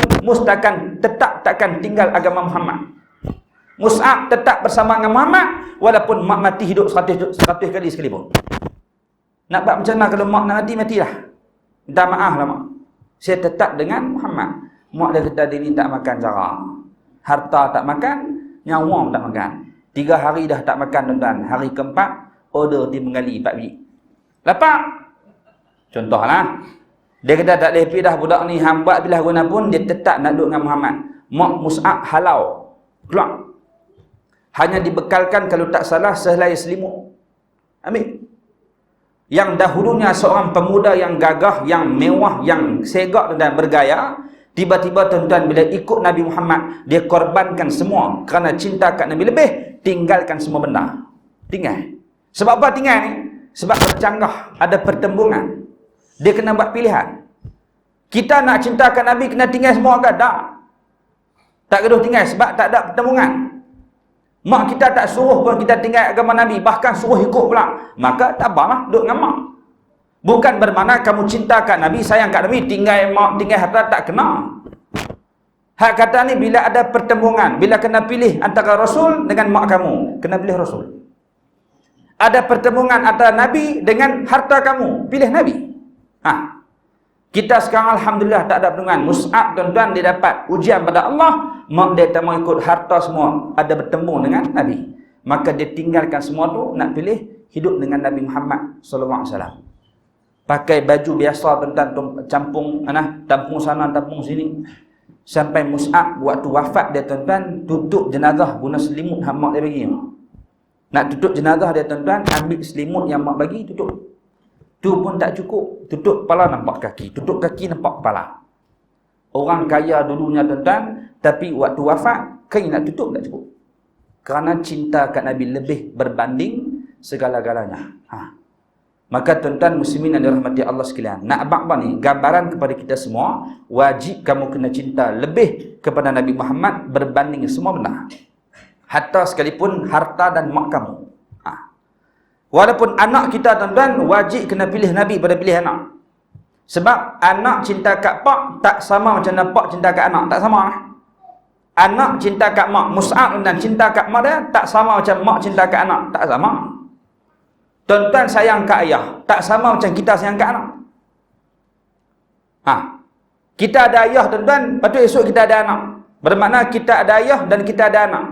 takkan tinggal agama Muhammad. Mus'ab tetap bersama dengan Muhammad, walaupun mak mati hidup 100 kali sekalipun. Nak buat macam mana kalau mak nak mati, matilah. Minta maaf lah mak. Saya tetap dengan Muhammad. Mak dia kata dia ni tak makan cara. Harta tak makan, nyawa tak makan. 3 hari dah tak makan tuan-tuan. Hari keempat, order dia menggali 4 biji. Lapak. Contohlah. Dia kata tak boleh pergi dah budak ni. Hambat bilah guna pun, dia tetap nak duduk dengan Muhammad. Mak Mus'ab halau. Keluar. Hanya dibekalkan kalau tak salah sehelai selimut. Ambil. Yang dahulunya seorang pemuda yang gagah, yang mewah, yang segak dan bergaya, tiba-tiba tuan-tuan bila ikut Nabi Muhammad, dia korbankan semua kerana cinta kat Nabi lebih, tinggalkan semua benda. Tinggal. Sebab apa tinggal ni? Sebab bercanggah, ada pertembungan. Dia kena buat pilihan. Kita nak cinta kat Nabi kena tinggal semua ke? Tak gaduh tinggal sebab tak ada pertembungan. Mak kita tak suruh pun kita tinggal agama Nabi, bahkan suruh ikut pula. Maka tak apalah, duduk dengan mak. Bukan bermakna kamu cinta kat Nabi, sayang kat Nabi, tinggal mak, tinggal harta, tak kena. Hak kata ni bila ada pertembungan, bila kena pilih antara Rasul dengan mak kamu, kena pilih Rasul. Ada pertembungan antara Nabi dengan harta kamu, pilih Nabi. Kita sekarang alhamdulillah tak ada pertembungan. Mus'ab tuan-tuan dia dapat ujian pada Allah, mak dia tak mau ikut harta semua, ada bertembung dengan Nabi. Maka dia tinggalkan semua tu, nak pilih hidup dengan Nabi Muhammad SAW. Pakai baju biasa tuan-tuan, tampung sana, tampung sini. Sampai Mus'ab waktu wafat dia tuan-tuan, tutup jenazah guna selimut yang mak dia bagi. Nak tutup jenazah dia tuan-tuan, ambil selimut yang mak bagi, tutup. Tu pun tak cukup. Tutup kepala nampak kaki, tutup kaki nampak kepala. Orang kaya dulunya tuan-tuan, tapi waktu wafat, kain nak tutup tak cukup. Kerana cinta kat Nabi lebih berbanding segala-galanya. Maka tuan-tuan muslimin yang dirahmati Allah sekalian, nak abang apa ni? Gambaran kepada kita semua, wajib kamu kena cinta lebih kepada Nabi Muhammad berbanding semua benda. Hatta sekalipun harta dan mak kamu. Walaupun anak kita tuan-tuan, wajib kena pilih Nabi pada pilih anak. Sebab anak cinta kat pak tak sama macam mana pak cinta kat anak. Tak sama. Anak cinta kat mak, Mus'ab dan cinta kat mak dia tak sama macam mak cinta kat anak. Tak sama. Tuan-tuan sayang kat ayah, tak sama macam kita sayang kat anak. Kita ada ayah tuan-tuan, lepas tu esok kita ada anak. Bermakna kita ada ayah dan kita ada anak.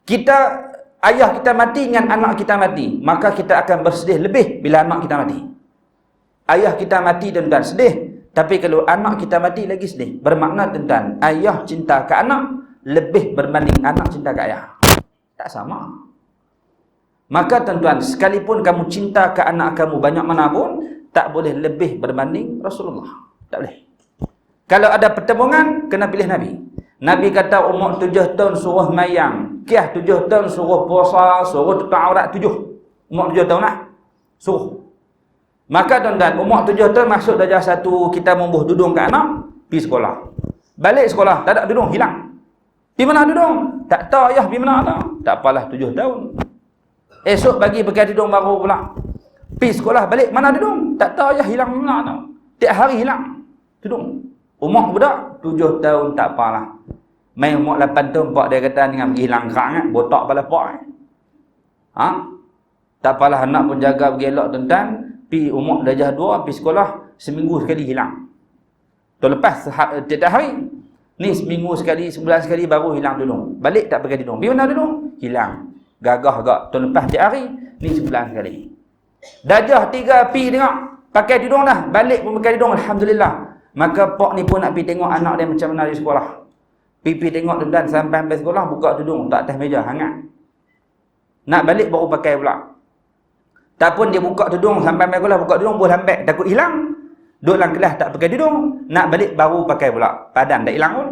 Kita ayah kita mati dengan anak kita mati, maka kita akan bersedih lebih bila anak kita mati. Ayah kita mati tuan-tuan sedih, tapi kalau anak kita mati lagi sedih. Bermakna tuan-tuan, ayah cinta ke anak lebih berbanding anak cinta ke ayah. Tak sama. Maka tuan-tuan, sekalipun kamu cinta ke anak kamu banyak mana pun, tak boleh lebih berbanding Rasulullah. Tak boleh. Kalau ada pertembungan, kena pilih Nabi. Nabi kata umur 7 tahun suruh mayang, Kiah 7 tahun suruh puasa, suruh tutup aurat 7. Umur 7 tahun lah. Suruh. Maka tuan-tuan, umur 7 tahun masuk darjah 1, kita membuh dudung ke anak, pergi sekolah. Balik sekolah, tak ada dudung, hilang. Di mana dudung? Tak tahu ayah pergi mana tak. Tak apalah 7 tahun. Esok bagi pakai dudung baru pula. Pergi sekolah balik, mana dudung? Tak tahu ayah hilang mana tak. Tiap hari hilang dudung. Umur budak 7 tahun tak apalah. Main umur 8 tahun pak dia kata dengan pergi hilang kerang, botak kepala pak. Ha? Tak apalah, anak pun jaga pergi elok tuan-tuan. Pergi umur darjah 2, pergi sekolah, seminggu sekali hilang. Tahun lepas tiap hari. Ni seminggu sekali, sebulan sekali baru hilang dudung. Balik tak pakai dudung. Pergi mana dudung? Hilang. Gagah agak. Tahun lepas tiap hari, ni sebulan sekali. Darjah 3 pergi tengok, pakai dudung dah. Balik pun pakai dudung, alhamdulillah. Maka pak ni pun nak pergi tengok anak dia macam mana di sekolah. Pergi tengok tuan-tuan sampai sekolah, buka tudung tak atas meja, hangat. Nak balik baru pakai pula. Tak pun dia buka tudung sampai sekolah, buka tudung boleh lambat, takut hilang. Duduk dalam kelas tak pakai tudung, nak balik baru pakai pula. Padan tak hilang pun.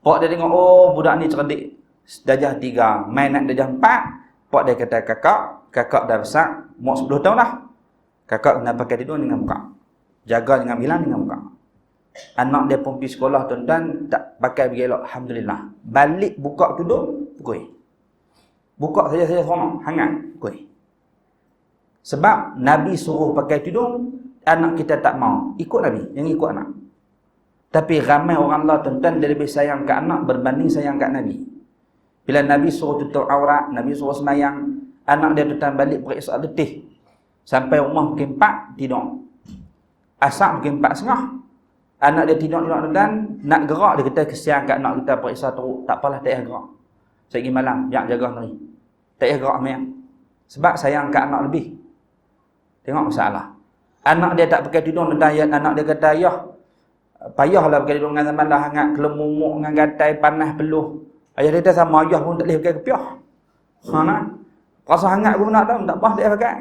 Pak dia tengok, oh budak ni cerdik. Darjah 3, main nak darjah 4. Pak dia kata, kakak dah besar, umur 10 tahun dah. Kakak kena pakai tudung dengan buka. Jaga dengan bilang dengan buka. Anak dia pun pergi sekolah tuan-tuan, tak pakai pergi elok, alhamdulillah. Balik buka tudung, pukul. Buka saja seronok, hangat, pukul. Sebab Nabi suruh pakai tudung, anak kita tak mau. Ikut Nabi, yang ikut anak. Tapi ramai orang Allah tuan-tuan, dia lebih sayang ke anak berbanding sayang ke Nabi. Bila Nabi suruh tutup aurat, Nabi suruh semayang, anak dia tuan-tuan balik periksa letih. Sampai rumah mungkin 4, tidur. Asal mungkin 4.30. Anak dia tidur tuan-tuan, nak gerak dia kata kesian kat anak kita periksa teruk. Tak apalah, tak payah gerak. Saya pergi malam, jangan jaga hari. Tak payah gerak mayang. Sebab sayang kat anak lebih. Tengok masalah. Anak dia tak pakai tudung tuan-tuan, anak dia kata, "Ayah, payahlah pakai tudung dengan zaman dah hangat, kelemumuk dengan gatai, panas peluh." Ayah dia kata sama ayah pun tak boleh pakai kepiah. Ha nak. Rasa hangat pun nak tahu, tak apa dia pakai.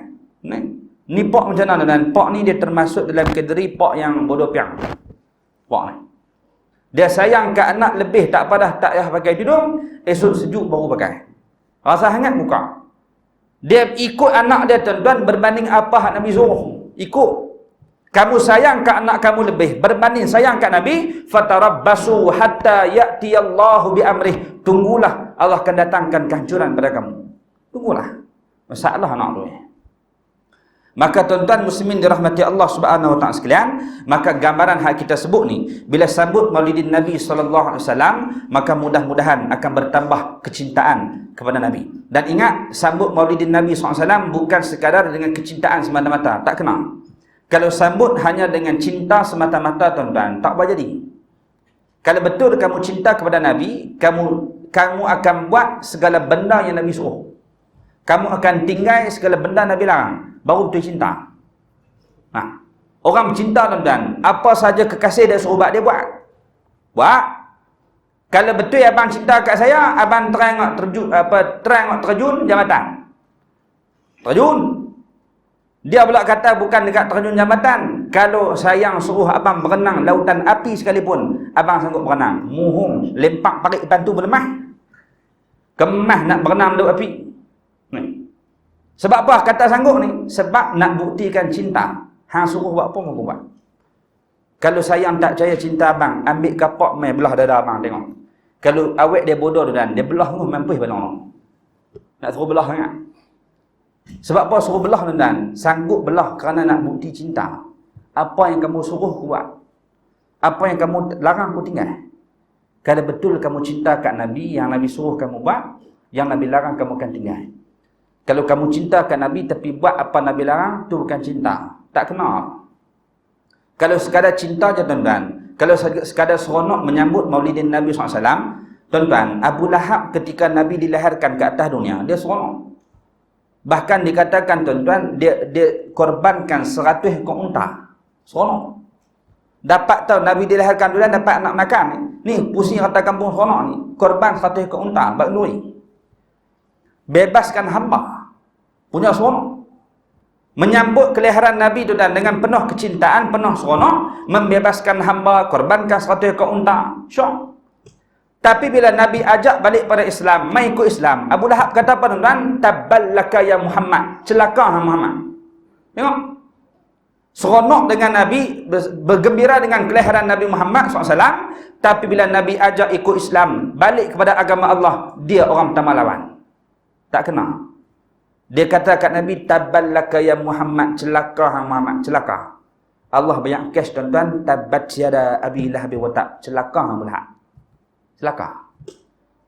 Ni pak macam mana tuan? Pak ni dia termasuk dalam kategori pak yang bodoh piang. Pak ni. Dia sayang ke anak lebih, tak apa dah, tak payah pakai tudung, esok sejuk baru pakai. Rasa hangat buka. Dia ikut anak dia tuan-tuan berbanding apa hak Nabi suruh. Ikut. Kamu sayang ke anak kamu lebih berbanding sayang ke Nabi, fatarabbasu hatta ya'tiyallahu bi amrih. Tunggulah Allah akan datangkan kehancuran pada kamu. Tunggulah. Masalah anak tu. Maka tuan-tuan muslimin dirahmati Allah Subhanahu wa taala sekalian, maka gambaran hak kita sebut ni, bila sambut Maulidin Nabi sallallahu alaihi wasallam, maka mudah-mudahan akan bertambah kecintaan kepada Nabi. Dan ingat, sambut Maulidin Nabi sallallahu alaihi wasallam bukan sekadar dengan kecintaan semata-mata, tak kena. Kalau sambut hanya dengan cinta semata-mata tuan-tuan, tak boleh jadi. Kalau betul kamu cinta kepada Nabi, kamu akan buat segala benda yang Nabi suruh. Kamu akan tinggal segala benda Nabi larang. Baru betul cinta. Nah, orang cinta tuan-tuan, apa saja kekasih dia suruh buat, dia buat. Buat. Kalau betul abang cinta kat saya, abang terang terjun jambatan. Terjun. Dia pula kata bukan dekat terjun jambatan. Kalau sayang suruh abang berenang lautan api sekalipun, abang sanggup berenang. Muhung, lempak parit depan tu berlemah. Kemah nak berenang laut api. Ni. Sebab apa kata sanggup ni? Sebab nak buktikan cinta. Hang suruh buat apa, aku buat. Kalau sayang tak percaya cinta abang, ambil kapak main belah dada abang tengok. Kalau awet dia bodoh tuan, dia belah tu mampus balong. Nak suruh belah sangat. Sebab apa suruh belah tuan? Sanggup belah kerana nak bukti cinta. Apa yang kamu suruh aku buat. Apa yang kamu larang aku tinggal. Kalau betul kamu cinta kat Nabi, yang Nabi suruh kamu buat, yang Nabi larang kamu akan tinggal. Kalau kamu cinta kat Nabi tapi buat apa Nabi larang, tu bukan cinta. Tak kenal. Kalau sekadar cinta je tuan-tuan, kalau sekadar seronok menyambut Maulidin Nabi SAW, Tuan-tuan, Abu Lahab ketika Nabi dilahirkan ke atas dunia, dia seronok. Bahkan dikatakan tuan-tuan, dia korbankan 100 ekor unta. Seronok. Dapat tahu Nabi dilahirkan dunia dapat nak makan ni. Ni pusing rata kampung seronok ni. Korban 100 ekor unta bak nuri. Bebaskan hamba. Punya seronok. Menyambut kelahiran Nabi tu dan dengan penuh kecintaan, penuh seronok, membebaskan hamba, korbankan 100 ekor unta. Syok. Tapi bila Nabi ajak balik pada Islam, mai ikut Islam, Abu Lahab kata apa tuan? Taballaka ya Muhammad. Celaka Muhammad. Tengok. Seronok dengan Nabi, bergembira dengan kelahiran Nabi Muhammad SAW. Tapi bila Nabi ajak ikut Islam, balik kepada agama Allah, dia orang pertama lawan. Tak kena. Dia kata kat Nabi, taballaka ya Muhammad, celaka hang Muhammad, celaka. Allah banyak kes tuan-tuan, tabat siada abi lahab wa tab, celaka hang Lahab. Celaka.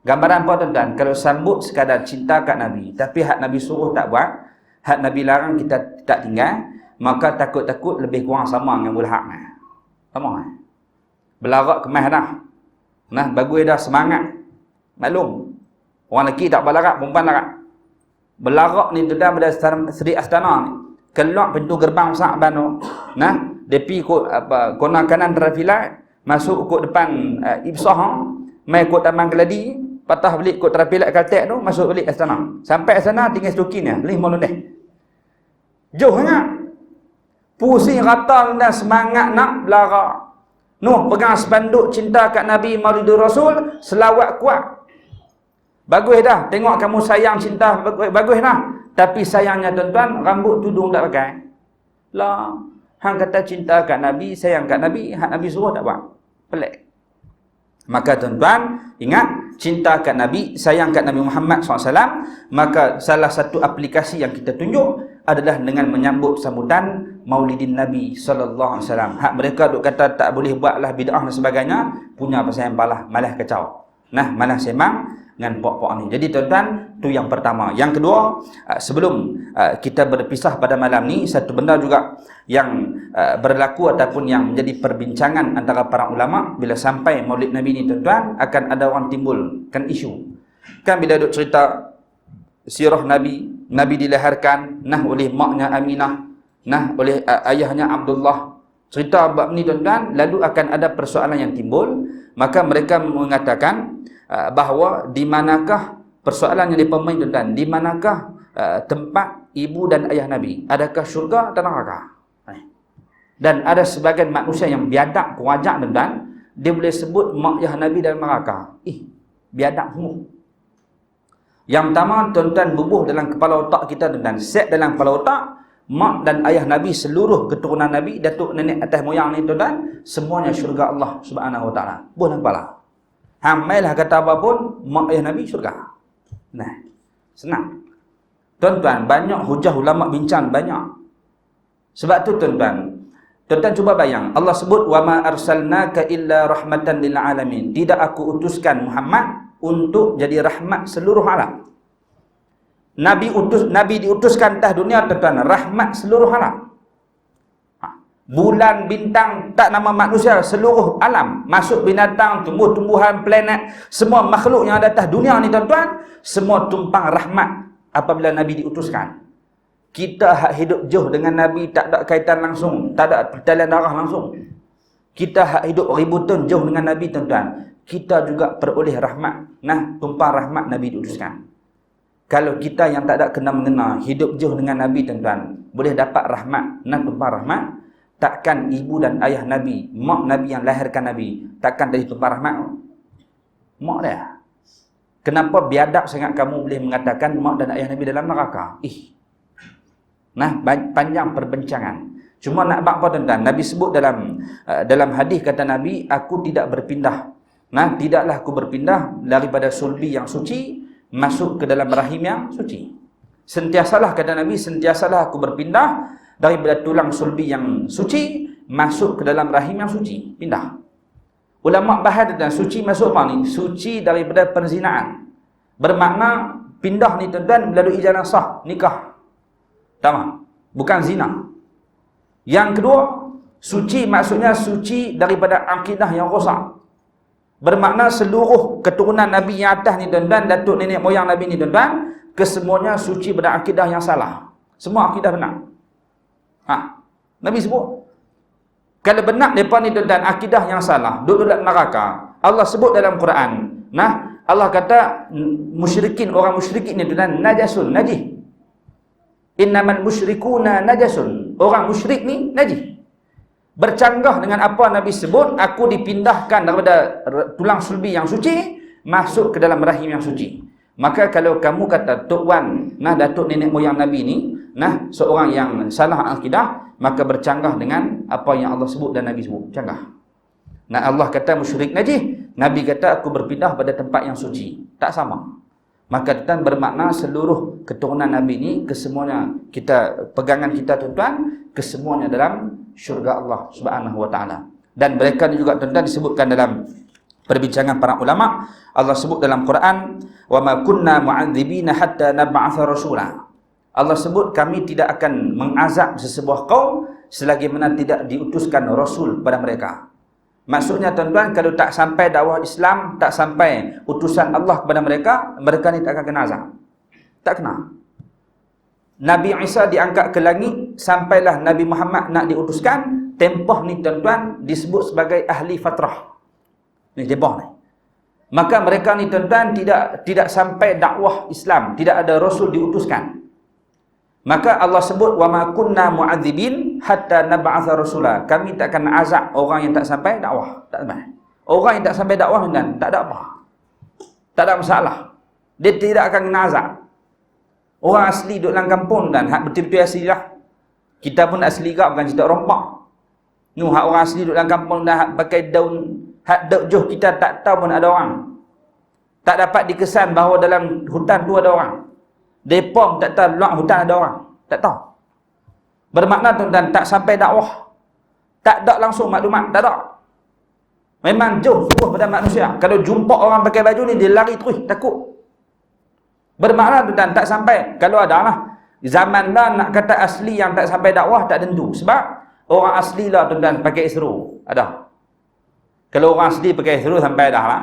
Gambaran apa tuan-tuan? Kalau sambut sekadar cinta kat Nabi, tapi hak Nabi suruh tak buat, hak Nabi larang kita tak tinggal, maka takut-takut lebih kurang sama dengan Abu Lahab. Sama. Belarak kemas dah. Nah, bagus dah semangat. Maklum. Orang lelaki tak belarak, perempuan larat. Belarak ni tu dah pada Seri Astana ni. Keluar pintu gerbang besar Banu. Nah, dia pergi ikut apa kona kanan Terafilat, masuk ikut depan Ibsah, mai ikut Taman Keladi, patah balik ikut Terafilat Kaltek tu, masuk balik Astana. Sampai Astana tinggal stokin dia, 5 londeh. Jauh sangat. Pusing rata dan semangat nak belarak. Nuh pegang spanduk cinta kat Nabi Maulidur Rasul, selawat kuat. Bagus dah, tengok kamu sayang cinta, bagus dah. Tapi sayangnya tuan-tuan, rambut tudung tak pakai. Lah, hang kata cinta kat Nabi, sayang kat Nabi, hak Nabi suruh tak buat. Pelik. Maka tuan-tuan, ingat, cinta kat Nabi, sayang kat Nabi Muhammad SAW, maka salah satu aplikasi yang kita tunjuk adalah dengan menyambut sambutan Maulidin Nabi SAW. Hak mereka duk kata tak boleh buatlah bid'ah dan sebagainya, punya pasal yang malah kacau. Nah, malah semang dengan pok-pok ni. Jadi tuan-tuan, tu yang pertama. Yang kedua, sebelum kita berpisah pada malam ni, satu benda juga yang berlaku ataupun yang menjadi perbincangan antara para ulama bila sampai Maulid Nabi ni tuan-tuan, akan ada orang timbulkan isu. Kan bila duk cerita sirah Nabi, Nabi dilahirkan nah oleh maknya Aminah, nah oleh ayahnya Abdullah. Cerita bab ni tuan-tuan, lalu akan ada persoalan yang timbul. Maka mereka mengatakan bahawa di manakah persoalan yang dipermain tuan-tuan, di manakah tempat ibu dan ayah Nabi, adakah syurga atau neraka? Dan ada sebagian manusia yang biadab kuajak tuan-tuan, dia boleh sebut mak ayah Nabi dalam neraka. Biadab semua. Yang pertama tuan-tuan, bubuh dalam kepala otak kita tuan-tuan, set dalam kepala otak, mak dan ayah Nabi, seluruh keturunan Nabi, datuk nenek atas moyang ni tuan-tuan, semuanya syurga Allah Subhanahu Wa Taala. Buah dalam kepala. Hamailah kata apa pun, mak ayah Nabi syurga. Nah, senang. Tuan-tuan, banyak hujah ulama bincang banyak. Sebab tu tuan-tuan, tuan-tuan cuba bayang, Allah sebut wa ma arsalnaka illa rahmatan lil alamin. Tidak aku utuskan Muhammad untuk jadi rahmat seluruh alam. Nabi diutuskan atas dunia tuan-tuan, rahmat seluruh alam. Bulan, bintang, tak nama manusia, seluruh alam, masuk binatang, tumbuh-tumbuhan, planet, semua makhluk yang ada atas dunia ni tuan-tuan, semua tumpang rahmat apabila Nabi diutuskan. Kita hak hidup jauh dengan Nabi, tak ada kaitan langsung, tak ada pertalian darah langsung. Kita hak hidup ribu tahun jauh dengan Nabi tuan-tuan, kita juga peroleh rahmat. Nah, tumpang rahmat Nabi diutuskan. Kalau kita yang tak ada kena mengena, hidup jauh dengan Nabi tuan-tuan, boleh dapat rahmat, nah tumpang rahmat. Takkan ibu dan ayah Nabi, mak Nabi yang lahirkan Nabi, takkan dari tumpang rahmat? Mak dia. Kenapa biadab sangat kamu boleh mengatakan mak dan ayah Nabi dalam neraka? Nah, panjang perbincangan. Cuma nak buat apa tuan-tuan? Nabi sebut dalam hadis kata Nabi, aku tidak berpindah. Nah, tidaklah aku berpindah daripada sulbi yang suci masuk ke dalam rahim yang suci. Sentiasalah kata Nabi, sentiasalah aku berpindah daripada tulang sulbi yang suci masuk ke dalam rahim yang suci. Pindah. Ulama bahas tentang suci masuk apa ni? Suci daripada perzinaan. Bermakna pindah ni tuan-tuan melalui jalan sah, nikah. Tamam. Bukan zina. Yang kedua, suci maksudnya suci daripada akidah yang rosak. Bermakna seluruh keturunan Nabi yang atas ni tuan-tuan, datuk nenek moyang Nabi ni tuan-tuan, kesemuanya suci pada akidah yang salah. Semua akidah benar. Nabi sebut. Kalau benar mereka ni tuan-tuan akidah yang salah, duduk dalam neraka. Allah sebut dalam Quran. Allah kata musyrikin, orang musyrikin ni tuan-tuan, najasun, najis. Innamal musyrikuna najasun. Orang musyrik ni najis. Bercanggah dengan apa Nabi sebut, aku dipindahkan daripada tulang sulbi yang suci masuk ke dalam rahim yang suci. Maka kalau kamu kata Tok Wan, datuk nenek moyang Nabi ni, seorang yang salah akidah, maka bercanggah dengan apa yang Allah sebut dan Nabi sebut. Canggah. Allah kata musyrik najis, Nabi kata aku berpindah pada tempat yang suci. Tak sama. Maka tuan bermakna seluruh keturunan Nabi ni kesemuanya kita, pegangan kita tuan-tuan, kesemuanya dalam syurga Allah Subhanahu wa taala. Dan mereka ni juga tuan-tuan disebutkan dalam perbincangan para ulama. Allah sebut dalam Quran, wa ma kunna mu'adzibina hatta nab'atha rasula. Allah sebut kami tidak akan mengazab sesebuah kaum selagi mana tidak diutuskan rasul pada mereka. Maksudnya tuan-tuan, kalau tak sampai dakwah Islam, tak sampai utusan Allah kepada mereka, mereka ni tak akan kena azab. Tak kena. Nabi Isa diangkat ke langit, sampailah Nabi Muhammad nak diutuskan, tempoh ni tuan-tuan disebut sebagai ahli fatrah. Ni tempoh ni. Maka mereka ni tuan-tuan tidak sampai dakwah Islam, tidak ada rasul diutuskan. Maka Allah sebut wa ma kunna mu'adzibin hatta nab'atha rasula. Kami tak akan azab orang yang tak sampai dakwah. Tak sampai. Orang yang tak sampai dakwah tuan, tak ada apa. Tak ada masalah. Dia tidak akan kena azab. Orang asli duduk dalam kampung dan hak betul-betul asli lah. Kita pun asli juga, bukan cerita rompak. Hak orang asli duduk dalam kampung dan hak pakai daun, hak daun joh kita tak tahu pun ada orang. Tak dapat dikesan bahawa dalam hutan tu ada orang. Depom tak tahu luar hutan ada orang. Tak tahu. Bermakna tuan-tuan tak sampai dakwah. Tak ada langsung maklumat, tak ada. Memang jauh suruh pada manusia. Kalau jumpa orang pakai baju ni, dia lari terus, takut. Bermakna tuan-tuan tak sampai. Kalau ada lah. Zaman dah nak kata asli yang tak sampai dakwah tak tentu. Sebab orang asli lah tuan-tuan pakai isru. Ada. Kalau orang asli pakai isru sampai dah lah.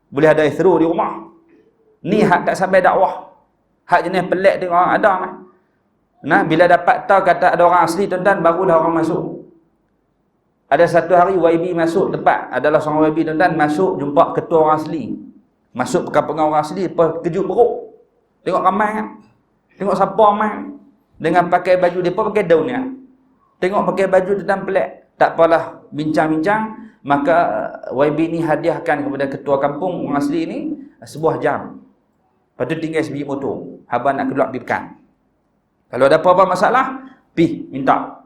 Boleh ada isru di rumah. Ni hak tak sampai dakwah. Hak jenis pelik tengok orang ada kan. Bila dapat tahu kata ada orang asli tuan-tuan, barulah orang masuk. Ada satu hari YB masuk tempat, adalah seorang YB tuan-tuan, masuk jumpa ketua orang asli. Masuk perkampungan orang asli, kejut perut. Tengok ramai kan. Tengok siapa ramai. Dengan pakai baju depa pakai daun ya. Tengok pakai baju tuan-tuan pelik. Tak apalah bincang-bincang, maka YB ni hadiahkan kepada ketua kampung orang asli ni sebuah jam. Lepas tu tinggal sebiji motor. Abang nak keluar pergi pekan. Kalau ada apa-apa masalah, pergi minta.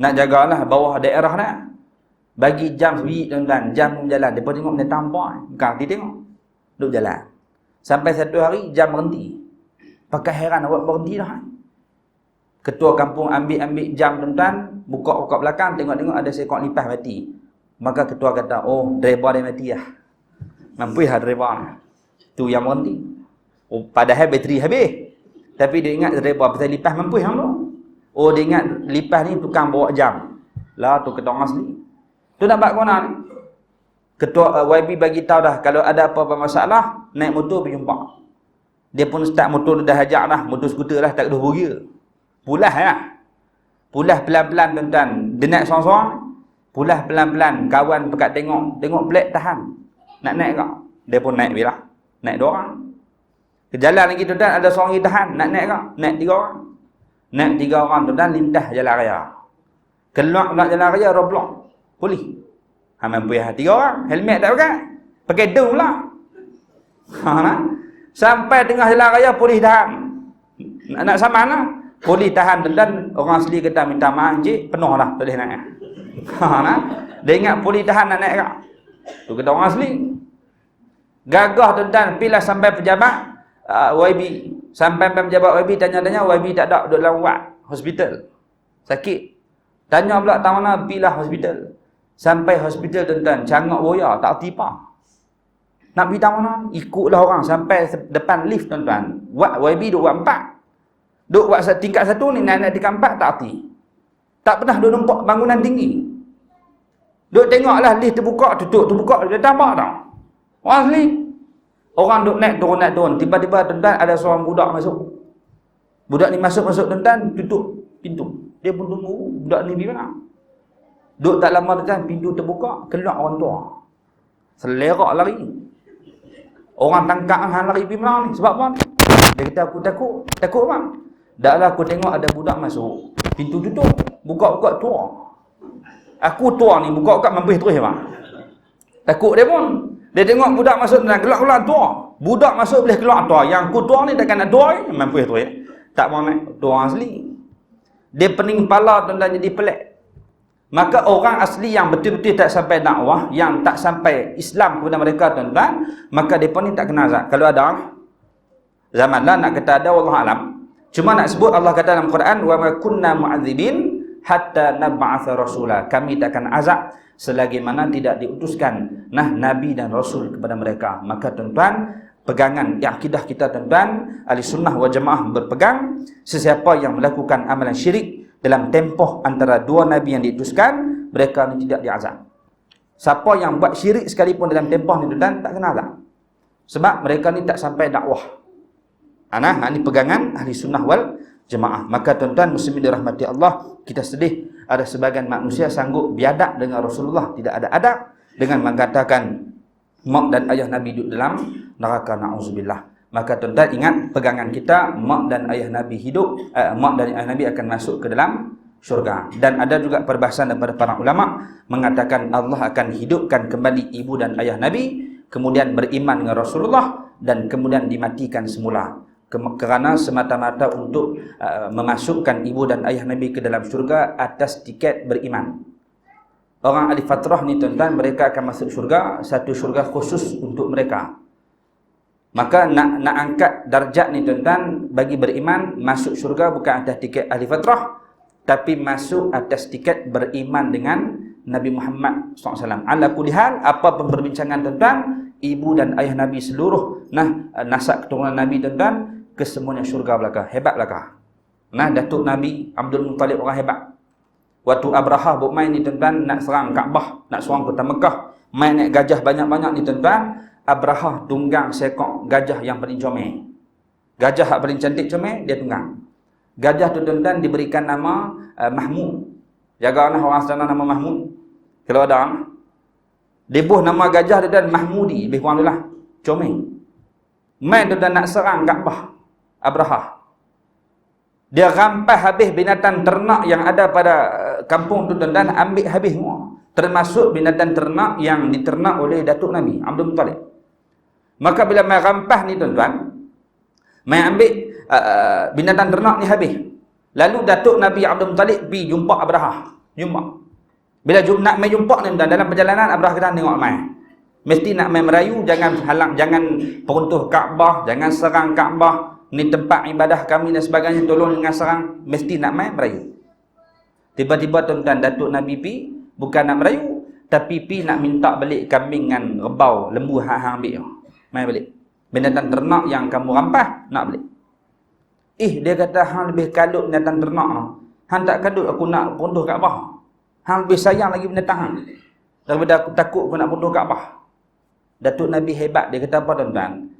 Nak jagalah bawah daerah nak. Bagi jam sebiji tuan-tuan. Jam jalan. Mereka tengok benda tampak. Bukan dia tengok. Duduk jalan. Sampai satu hari jam berhenti. Pakai heran awak berhenti dah. Ketua kampung ambil jam tuan-tuan. Buka belakang. Tengok-tengok ada seekor lipas mati. Maka ketua kata, oh driver dia mati lah. Mampu lah driver. Tu yang berhenti. Oh, padahal bateri habis. Tapi dia ingat driver pasal lipas mampu yang tu. Oh, dia ingat lipas ni tukang bawa jam. Lah tu ketua orang asli. Tu nak buat ke mana ni? Ketua YB bagi tahu dah kalau ada apa-apa masalah, naik motor pergi jumpa. Dia pun start motor dah ajak dah, motor skuter dah tak ada gear. Pulas lah. Pulas pelan-pelan tuan-tuan. Dia naik sorang-sorang. Pulas pelan-pelan. Kawan pekat tengok pelik tahan. Nak naik tak? Dia pun naik bila. Naik 2 orang. Ke jalan lagi tuan-tuan ada seorang lagi tahan. Nak naik tak? Naik 3 orang. Naik 3 orang tuan-tuan lintas jalan raya. Keluar jalan raya roadblock. Polis. Mampu ya 3 orang. Helmet tak pakai. Pakai daun pula. Sampai tengah jalan raya polis tahan. Nak saman lah. Polis tahan tuan-tuan. Orang asli kata minta maaf cik. Penuh lah. Tak boleh naik. Dia ingat polis tahan nak naik tak? Tu kata orang asli. Gagah tuan-tuan. Pilah sampai pejabat. YB. Sampai pejabat YB tanya-tanya. YB tak ada duduk dalam ward. Hospital. Sakit. Tanya pula tahu mana. Pilah hospital. Sampai hospital tuan-tuan. Cangak boya. Tak erti apa. Nak pergi tahu mana. Ikutlah orang. Sampai depan lift tuan-tuan. YB duduk ward 4. Duduk ward tingkat 1 ni. Naik tingkat 4 tak erti. Tak pernah duduk nampak bangunan tinggi. Duduk tengoklah lift terbuka. Tutup terbuka. Dia tambah tak. Orang asli. Orang duk naik turun, tiba-tiba tuan-tuan ada seorang budak masuk. Budak ni masuk tuan-tuan, tutup pintu. Dia pun tunggu, budak ni pergi mana? Duk tak lama tuan, pintu terbuka, keluar orang tua. Selerak lari. Orang tangkap hang lari pergi mana ni? Sebab apa ni? Dia kata aku takut. Takut apa? Daklah aku tengok ada budak masuk, pintu tutup, buka-buka tua. Aku tua ni buka-buka mampus terus bang. Takut dia pun. Dia tengok budak masuk dan keluar tua. Budak masuk boleh keluar tua. Yang aku tua ni takkan nak tua ni, mampus terus. Tak mau naik tua asli. Dia pening kepala tuan-tuan jadi pelik. Maka orang asli yang betul-betul tak sampai dakwah, yang tak sampai Islam kepada mereka tuan-tuan, maka mereka ni tak kena azab. Kalau ada zaman lah nak kata ada, wallahu alam. Cuma nak sebut Allah kata dalam Quran, wa ma kunna mu'adzibin hatta nab'atha rasula. Kami tak akan azab selagi mana tidak diutuskan nabi dan rasul kepada mereka. Maka tuan-tuan, pegangan akidah kita tuan-tuan, ahli sunnah wal jamaah berpegang, sesiapa yang melakukan amalan syirik dalam tempoh antara dua nabi yang diutuskan, mereka ni tidak diazab. Siapa yang buat syirik sekalipun dalam tempoh ni tuan-tuan, tak kena azab. Sebab mereka ni tak sampai dakwah. Ini pegangan ahli sunnah wal jemaah. Maka tuan-tuan muslimin dirahmati Allah, kita sedih ada sebagian manusia sanggup biadab dengan Rasulullah, tidak ada adab, dengan mengatakan mak dan ayah Nabi duduk dalam neraka, na'udzubillah. Maka tuan-tuan ingat pegangan kita, mak dan ayah Nabi hidup, mak dan ayah Nabi akan masuk ke dalam syurga. Dan ada juga perbahasan daripada para ulama mengatakan Allah akan hidupkan kembali ibu dan ayah Nabi, kemudian beriman dengan Rasulullah, dan kemudian dimatikan semula. Kerana semata-mata untuk memasukkan ibu dan ayah Nabi ke dalam syurga atas tiket beriman. Orang ahli fatrah ni tuan-tuan, mereka akan masuk syurga, satu syurga khusus untuk mereka. Maka nak angkat darjat ni tuan-tuan, bagi beriman masuk syurga bukan atas tiket ahli fatrah, tapi masuk atas tiket beriman dengan Nabi Muhammad SAW. Ala kulli hal, apa pun perbincangan tuan-tuan, ibu dan ayah Nabi seluruh nasab keturunan Nabi tuan-tuan, kesemuanya syurga belaka. Hebat belaka. Datuk Nabi Abdul Muttalib orang hebat. Waktu Abrahah buat main ni tuan-tuan, nak serang Kaabah, nak serang kota Mekah, main naik gajah banyak-banyak ni tuan-tuan, Abrahah tunggang seekor gajah yang paling comel. Gajah yang paling cantik comel, dia tunggang. Gajah tu tuan-tuan diberikan nama Mahmud. Jagalah orang sana nama Mahmud. Kalau ada dibuh nama gajah dia dan Mahmudi, lebih kurang itulah, comel. Main tuan-tuan nak serang Kaabah, Abrahah. Dia rampas habis binatang ternak yang ada pada kampung tu tuan-tuan, ambil habis semua. Termasuk binatang ternak yang diternak oleh Datuk Nabi Abdul Muttalib. Maka bila main rampas ni tuan-tuan, main ambil binatang ternak ni habis. Lalu Datuk Nabi Abdul Muttalib pergi jumpa Abrahah. Jumpa. Bila nak main jumpa ni tuan, dalam perjalanan Abrahah kata tengok main. Mesti nak main merayu, jangan halang, jangan peruntuh Kaabah, jangan serang Kaabah. Ni tempat ibadah kami dan sebagainya, tolong dengan serang. Mesti nak main merayu. Tiba-tiba tuan-tuan, Datuk Nabi pi bukan nak merayu, tapi pi nak minta balik kambing dengan rebau, lembu hang ambil. Main balik. Binatang ternak yang kamu rampas, nak balik. Dia kata hang lebih kalut binatang ternak. Hang tak kalut aku nak peruntuh Kaabah. Hang lebih sayang lagi binatang hang daripada aku takut aku nak peruntuh Kaabah. Datuk Nabi hebat. Dia kata apa tuan-tuan?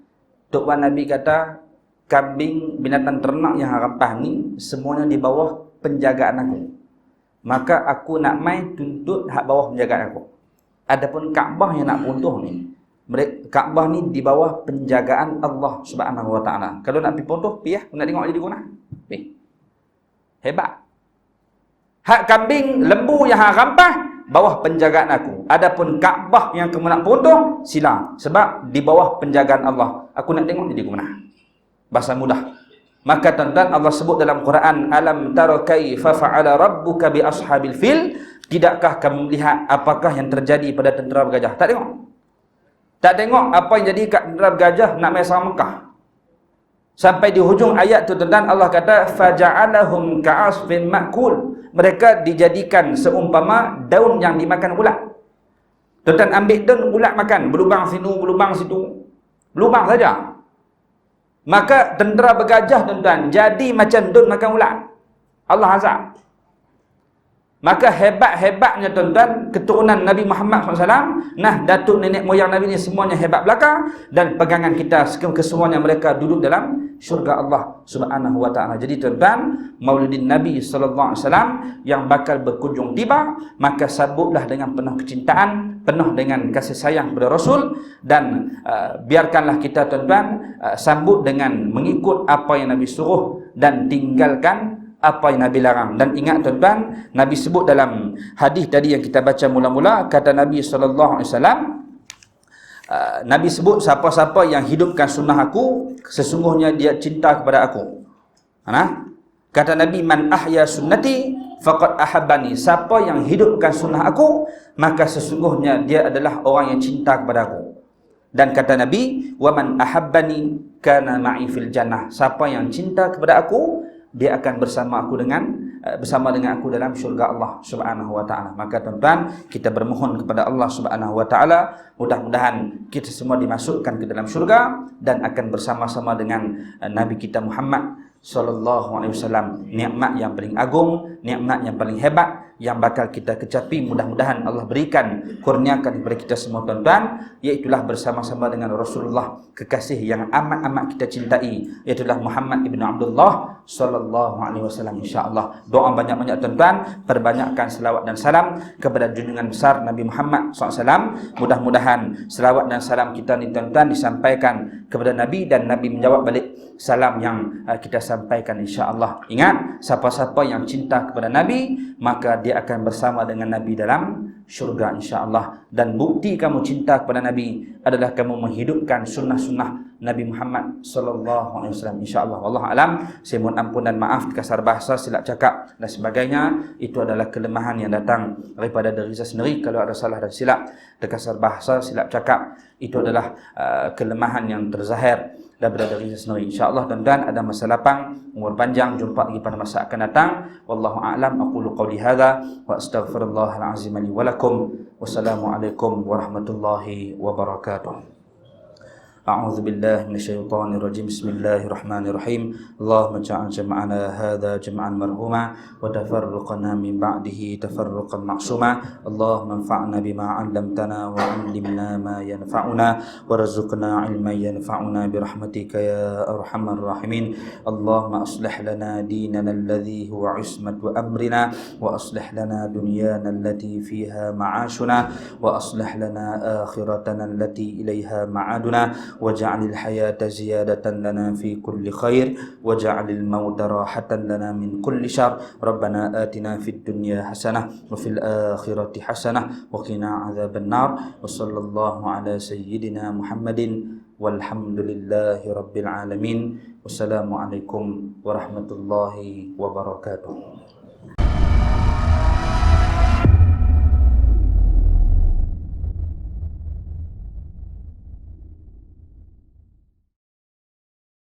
Tok Wan Nabi kata, kambing binatang ternak yang hang rampas ni semuanya di bawah penjagaan aku. Maka aku nak main tuntut hak bawah penjagaan aku. Adapun Kaabah yang nak peruntuh ni, Kaabah ni di bawah penjagaan Allah Subhanahu Wa Taala. Kalau nak pergi peruntuh, pergi nak tengok jadi guna. Hebat. Hak kambing, lembu yang hang rampas bawah penjagaan aku. Adapun Kaabah yang kamu nak peruntuh, sila. Sebab di bawah penjagaan Allah. Aku nak tengok jadi guna. Bahasa mudah. Maka tuan-tuan, Allah sebut dalam Quran, alam tara kaifa fa'ala rabbuka bi ashabil fil? Tidakkah kamu melihat apakah yang terjadi pada tentera bergajah? Tak tengok. Tak tengok apa yang jadi kat tentera bergajah nak main serang Mekah. Sampai di hujung ayat tu tuan-tuan, Allah kata faja'alahum ka'asfin ma'kul. Mereka dijadikan seumpama daun yang dimakan ulat. Tuan-tuan ambil daun, ulat makan, berlubang sini, berlubang situ. Berlubang saja. Maka tentera bergajah tuan-tuan jadi macam daun makan ulat. Allah azab. Maka hebat-hebatnya tuan-tuan keturunan Nabi Muhammad SAW, nah datuk nenek moyang Nabi ni semuanya hebat belaka, dan pegangan kita kesemuanya mereka duduk dalam syurga Allah Subhanahu wa taala. Jadi tuan-tuan, Maulidin Nabi sallallahu alaihi wasallam yang bakal berkunjung tiba, maka sambutlah dengan penuh kecintaan, penuh dengan kasih sayang kepada Rasul, dan biarkanlah kita tuan-tuan sambut dengan mengikut apa yang Nabi suruh dan tinggalkan apa yang Nabi larang. Dan ingat tuan-tuan, Nabi sebut dalam hadis tadi yang kita baca mula-mula, kata Nabi sallallahu alaihi wasallam, Nabi sebut siapa-siapa yang hidupkan sunnah aku, sesungguhnya dia cinta kepada aku. Kata Nabi, man ahya sunnati faqad ahabbani. Siapa yang hidupkan sunnah aku, maka sesungguhnya dia adalah orang yang cinta kepada aku. Dan kata Nabi, wa man ahabbani kana ma'i fil jannah. Siapa yang cinta kepada aku, dia akan bersama dengan aku dalam syurga Allah Subhanahu wa taala. Maka tuan-tuan, kita bermohon kepada Allah Subhanahu wa taala, mudah-mudahan kita semua dimasukkan ke dalam syurga dan akan bersama-sama dengan Nabi kita Muhammad sallallahu alaihi wasallam. Nikmat yang paling agung, nikmat yang paling hebat yang bakal kita kecapi, mudah-mudahan Allah berikan, kurniakan kepada kita semua tuan-tuan, iaitulah bersama-sama dengan Rasulullah, kekasih yang amat-amat kita cintai, iaitulah Muhammad ibn Abdullah sallallahu alaihi wasallam. Insya-Allah doa banyak-banyak tuan-tuan, perbanyakkan selawat dan salam kepada junjungan besar Nabi Muhammad SAW. Mudah-mudahan selawat dan salam kita ni tuan-tuan disampaikan kepada Nabi dan Nabi menjawab balik salam yang kita sampaikan, insya-Allah. Ingat, siapa-siapa yang cinta kepada Nabi, maka dia akan bersama dengan Nabi dalam syurga, insya-Allah. Dan bukti kamu cinta kepada Nabi adalah kamu menghidupkan sunnah-sunnah Nabi Muhammad sallallahu alaihi wasallam, insya-Allah. Wallahu alam. Saya mohon ampun dan maaf kasar bahasa, silap cakap dan sebagainya. Itu adalah kelemahan yang datang daripada diri saya sendiri. Kalau ada salah dan silap, kasar bahasa, silap cakap, itu adalah kelemahan yang terzahir daripada diri saya sendiri. InsyaAllah tuan-tuan, ada masa lapang, umur panjang, jumpa lagi pada masa akan datang. Wallahu a'lam. Aqulu qawli hadha wa astaghfirullahal azim li wa lakum. Wassalamualaikum warahmatullahi wabarakatuh. أعوذ بالله من الشيطان الرجيم بسم الله الرحمن الرحيم اللهم اجعل جمعنا هذا جمعا مرحوما وتفرقنا من بعده تفرقا معصوما اللهم انفعنا بما علمتنا وعلمنا ما ينفعنا وارزقنا علما ينفعنا برحمتك يا أرحم الراحمين اللهم أصلح لنا ديننا الذي هو عصمة أمرنا وأصلح لنا دنيانا التي فيها معاشنا وأصلح لنا آخرتنا التي إليها معادنا واجعل الحياة زيادة لنا في كل خير واجعل الموت راحة لنا من كل شر ربنا آتنا في الدنيا حسنة وفي الآخرة حسنة وقنا عذاب النار وصلى الله على سيدنا محمد والحمد لله رب العالمين والسلام عليكم ورحمة الله وبركاته.